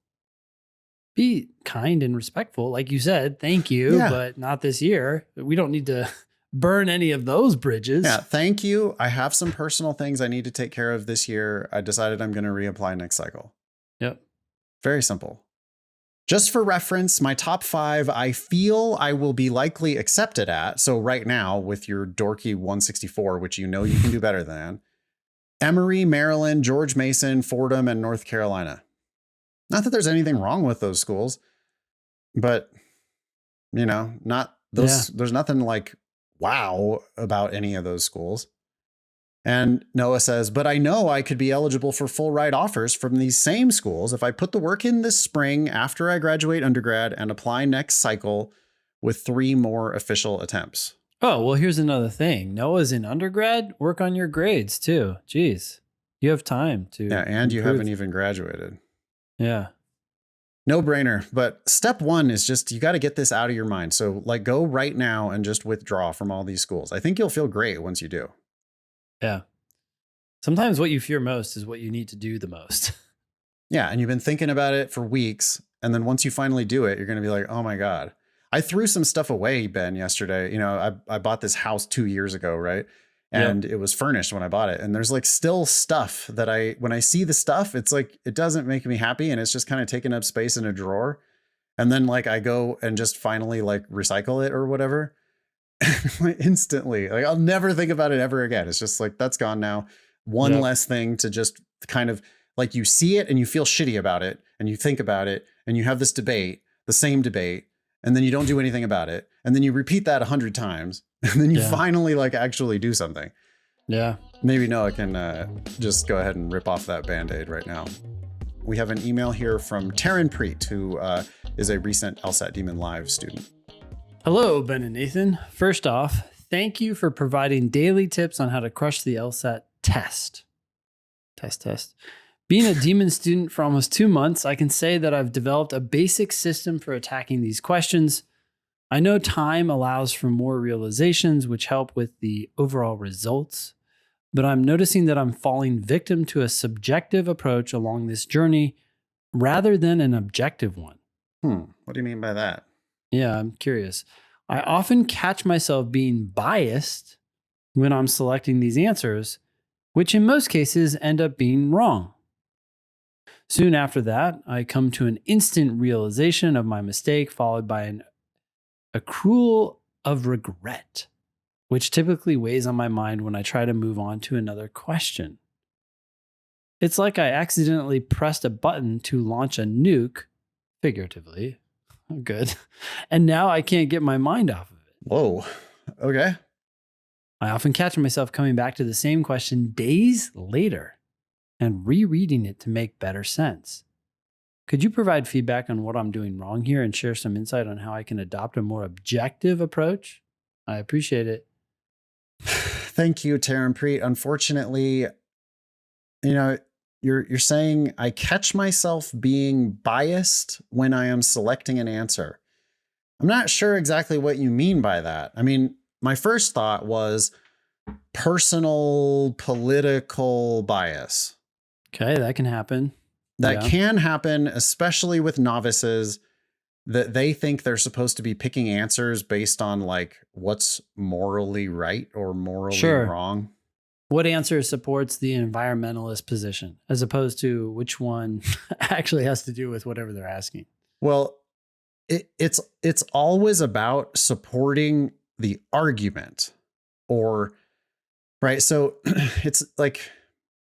Be kind and respectful. Like you said, thank you, but not this year. We don't need to burn any of those bridges. Yeah, thank you. I have some personal things I need to take care of this year. I decided I'm going to reapply next cycle. Yep. Very simple. Just for reference, my top 5 I feel I will be likely accepted at. So right now with your dorky 164, which you know you can do better than, Emory, Maryland, George Mason, Fordham, and North Carolina. Not that there's anything wrong with those schools, but not those. There's nothing like wow about any of those schools. And Noah says, but I know I could be eligible for full ride offers from these same schools if I put the work in this spring after I graduate undergrad and apply next cycle with 3 more official attempts. Oh, well, here's another thing. Noah's in undergrad. Work on your grades too. Jeez, you have time to. Yeah, and you haven't even graduated. Yeah. No brainer. But step 1 is just, you got to get this out of your mind. So go right now and just withdraw from all these schools. I think you'll feel great once you do. Yeah. Sometimes what you fear most is what you need to do the most. Yeah. And you've been thinking about it for weeks. And then once you finally do it, you're going to be like, oh my God. I threw some stuff away, Ben, yesterday. I bought this house 2 years ago, right? and it was furnished when I bought it. And there's like still stuff that when I see the stuff, it's like, it doesn't make me happy. And it's just kind of taking up space in a drawer. And then like I go and just finally like recycle it or whatever. Instantly, like I'll never think about it ever again. It's just like, that's gone now. One less thing to just kind of like, you see it and you feel shitty about it and you think about it and you have this debate, the same debate, and then you don't do anything about it. And then you repeat that 100 times and then you finally like actually do something. Yeah. Maybe Noah can just go ahead and rip off that Band-Aid right now. We have an email here from Taryn Preet, who is a recent LSAT Demon Live student. Hello, Ben and Nathan. First off, thank you for providing daily tips on how to crush the LSAT test. Test. Being a Demon student for almost 2 months, I can say that I've developed a basic system for attacking these questions. I know time allows for more realizations, which help with the overall results, but I'm noticing that I'm falling victim to a subjective approach along this journey rather than an objective one. What do you mean by that? Yeah, I'm curious. I often catch myself being biased when I'm selecting these answers, which in most cases end up being wrong. Soon after that, I come to an instant realization of my mistake, followed by an accrual of regret, which typically weighs on my mind when I try to move on to another question. It's like I accidentally pressed a button to launch a nuke, figuratively. Good. And now I can't get my mind off of it. Whoa. Okay. I often catch myself coming back to the same question days later and rereading it to make better sense. Could you provide feedback on what I'm doing wrong here and share some insight on how I can adopt a more objective approach? I appreciate it. Thank you, Taryn Preet. Unfortunately, you're saying I catch myself being biased when I am selecting an answer. I'm not sure exactly what you mean by that. I mean, my first thought was personal political bias. Okay, that can happen. That can happen, especially with novices, that they think they're supposed to be picking answers based on like what's morally right or morally wrong. What answer supports the environmentalist position as opposed to which one actually has to do with whatever they're asking? Well, it's always about supporting the argument right. So it's like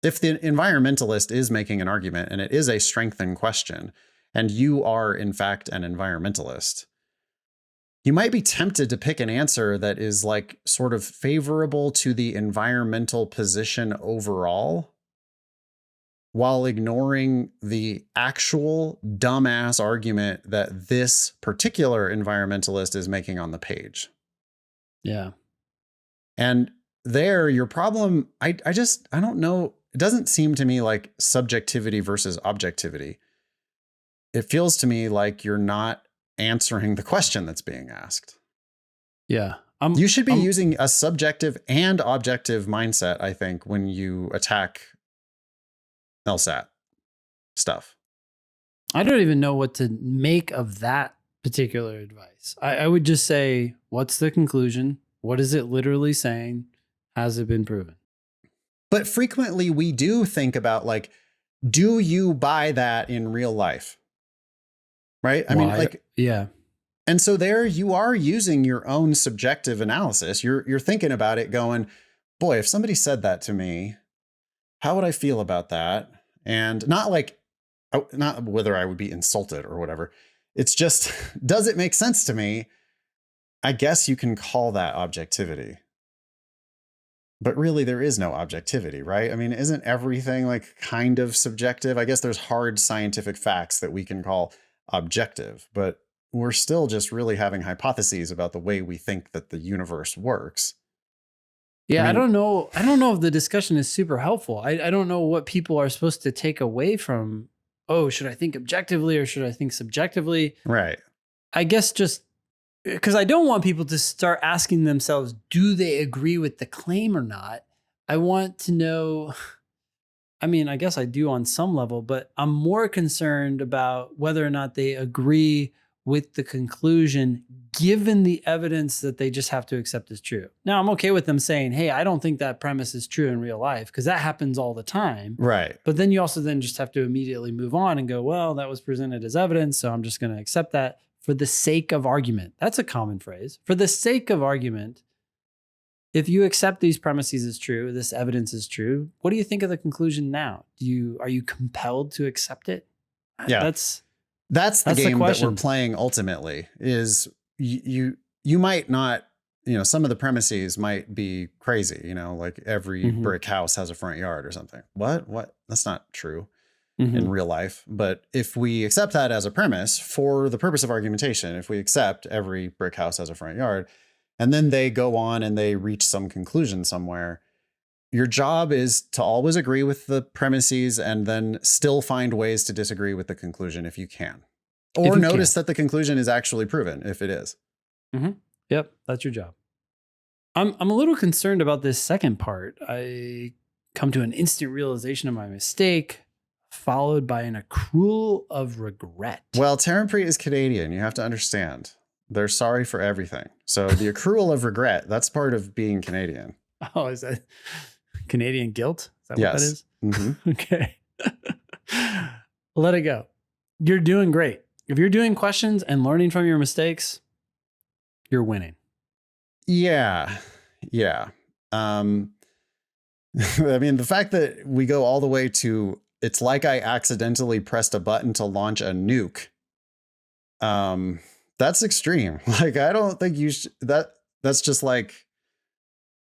if the environmentalist is making an argument and it is a strengthened question and you are in fact an environmentalist, you might be tempted to pick an answer that is like sort of favorable to the environmental position overall while ignoring the actual dumbass argument that this particular environmentalist is making on the page. Yeah. And there, your problem, I don't know. It doesn't seem to me like subjectivity versus objectivity. It feels to me like you're not answering the question that's being asked. Yeah. You should be using a subjective and objective mindset, I think, when you attack LSAT stuff. I don't even know what to make of that particular advice. I would just say, what's the conclusion? What is it literally saying? Has it been proven? But frequently we do think about like, do you buy that in real life? Right? I mean, like, yeah. And so there you are using your own subjective analysis. You're thinking about it going, boy, if somebody said that to me, how would I feel about that? And not whether I would be insulted or whatever. It's just, does it make sense to me? I guess you can call that objectivity. But really, there is no objectivity, right? I mean, isn't everything like kind of subjective? I guess there's hard scientific facts that we can call objective, but we're still just really having hypotheses about the way we think that the universe works. Yeah, I don't know if the discussion is super helpful. I don't know what people are supposed to take away from, should I think objectively or should I think subjectively? Right. I guess just because I don't want people to start asking themselves, do they agree with the claim or not? I want to know, I mean, I guess I do on some level, but I'm more concerned about whether or not they agree with the conclusion given the evidence that they just have to accept as true. Now, I'm okay with them saying, hey, I don't think that premise is true in real life because that happens all the time. Right. But then you also then just have to immediately move on and go, well, that was presented as evidence, so I'm just going to accept that for the sake of argument. That's a common phrase. For the sake of argument, if you accept these premises as true, this evidence is true, what do you think of the conclusion now? Are you compelled to accept it? Yeah. That's the game that question. we're playing ultimately is you might not, some of the premises might be crazy, like every brick house has a front yard or something. What? That's not true in real life. But if we accept that as a premise for the purpose of argumentation, if we accept every brick house has a front yard, and then they go on and they reach some conclusion somewhere, your job is to always agree with the premises and then still find ways to disagree with the conclusion if you can. Or notice that the conclusion is actually proven if it is. Yep, that's your job. I'm a little concerned about this second part. I come to an instant realization of my mistake, followed by an accrual of regret. Well, Terranpree is Canadian. You have to understand. They're sorry for everything. So the accrual of regret, that's part of being Canadian. Oh, is that Canadian guilt? Is that yes. what that is? Mm-hmm. Okay. Let it go. You're doing great. If you're doing questions and learning from your mistakes, you're winning. Yeah. I mean, the fact that we go all the way to, it's like I accidentally pressed a button to launch a nuke. That's extreme. Like, I don't think that's just like,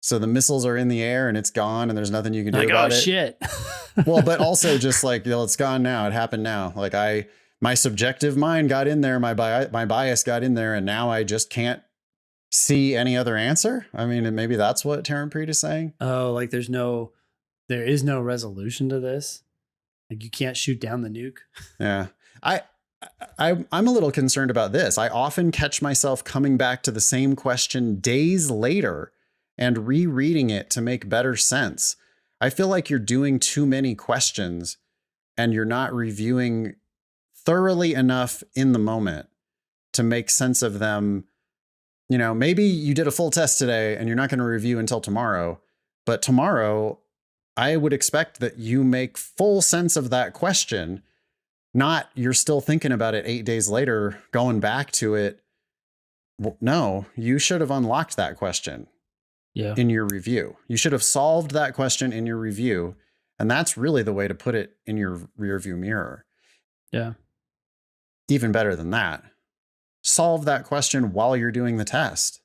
so the missiles are in the air and it's gone and there's nothing you can do about it. Shit. Well, but also just like, it's gone now. It happened now. Like my subjective mind got in there. My bias got in there and now I just can't see any other answer. I mean, maybe that's what Terranpree is saying. Oh, like there is no resolution to this. Like you can't shoot down the nuke. Yeah. I'm a little concerned about this. I often catch myself coming back to the same question days later and rereading it to make better sense. I feel like you're doing too many questions and you're not reviewing thoroughly enough in the moment to make sense of them. Maybe you did a full test today and you're not going to review until tomorrow, but tomorrow I would expect that you make full sense of that question. Not you're still thinking about it 8 days later, going back to it. Well, no, you should have unlocked that question in your review. You should have solved that question in your review. And that's really the way to put it in your rearview mirror. Yeah. Even better than that, solve that question while you're doing the test.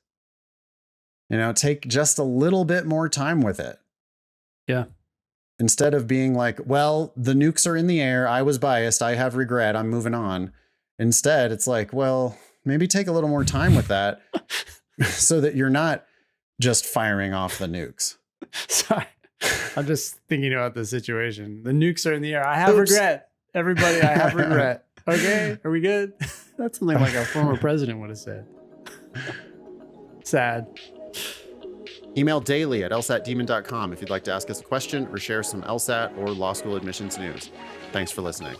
Take just a little bit more time with it. Yeah. Instead of being like, well, the nukes are in the air. I was biased. I have regret. I'm moving on. Instead, it's like, well, maybe take a little more time with that so that you're not just firing off the nukes. Sorry. I'm just thinking about the situation. The nukes are in the air. I have regret. Everybody, I have regret. Okay. Are we good? That's something like our former president would have said. Sad. Email daily@lsatdemon.com if you'd like to ask us a question or share some LSAT or law school admissions news. Thanks for listening.